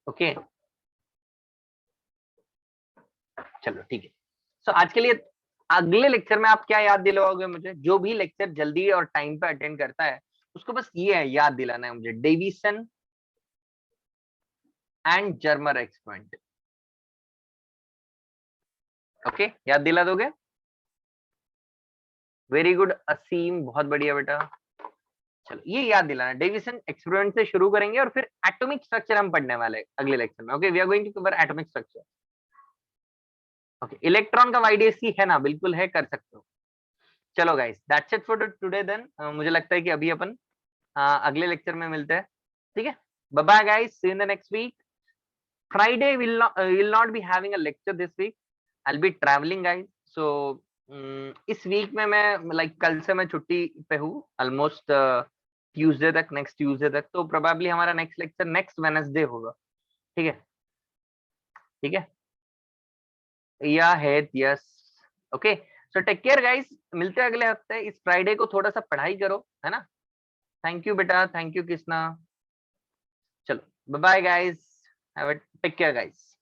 ओके, चलो ठीक है। सो आज के लिए अगले लेक्चर में आप क्या याद दिलवाओगे मुझे? जो भी लेक्चर जल्दी और टाइम पे अटेंड करता है उसको बस ये है याद दिलाना है मुझे, Davisson and Germer experiment. Okay, याद दिला दोगे? वेरी गुड असीम, बहुत बढ़िया बेटा। चलो ये याद दिलाना, डेविसन एक्सपेरिमेंट से शुरू करेंगे और फिर एटॉमिक स्ट्रक्चर हम पढ़ने वाले अगले लेक्चर में। Okay, we are going to cover atomic structure. Okay, electron का वाईडीएससी है ना? बिल्कुल है, कर सकते हो। चलो guys, that's it for today then. मुझे लगता है कि अभी अपन अगले लेक्चर में मिलते हैं। ठीक है, bye bye guys, see you in the next week. Friday will not be having a lecture this week. I'll be traveling guys, so इस वीक में मैं लाइक कल से मैं छुट्टी पे हूँ ऑलमोस्ट ट्यूसडे तक, नेक्स्ट ट्यूसडे तक, तो प्रोबेबली हमारा नेक्स्ट लेक्चर नेक्स्ट वेडनेसडे होगा। ठीक है, ठीक है, या है, yes. Okay, so take care guys, मिलते हैं अगले हफ्ते। इस फ्राइडे को थोड़ा सा पढ़ाई करो, है ना। थैंक यू बेटा, थैंक यू कृष्णा। चलो bye bye guys, have a take care guys.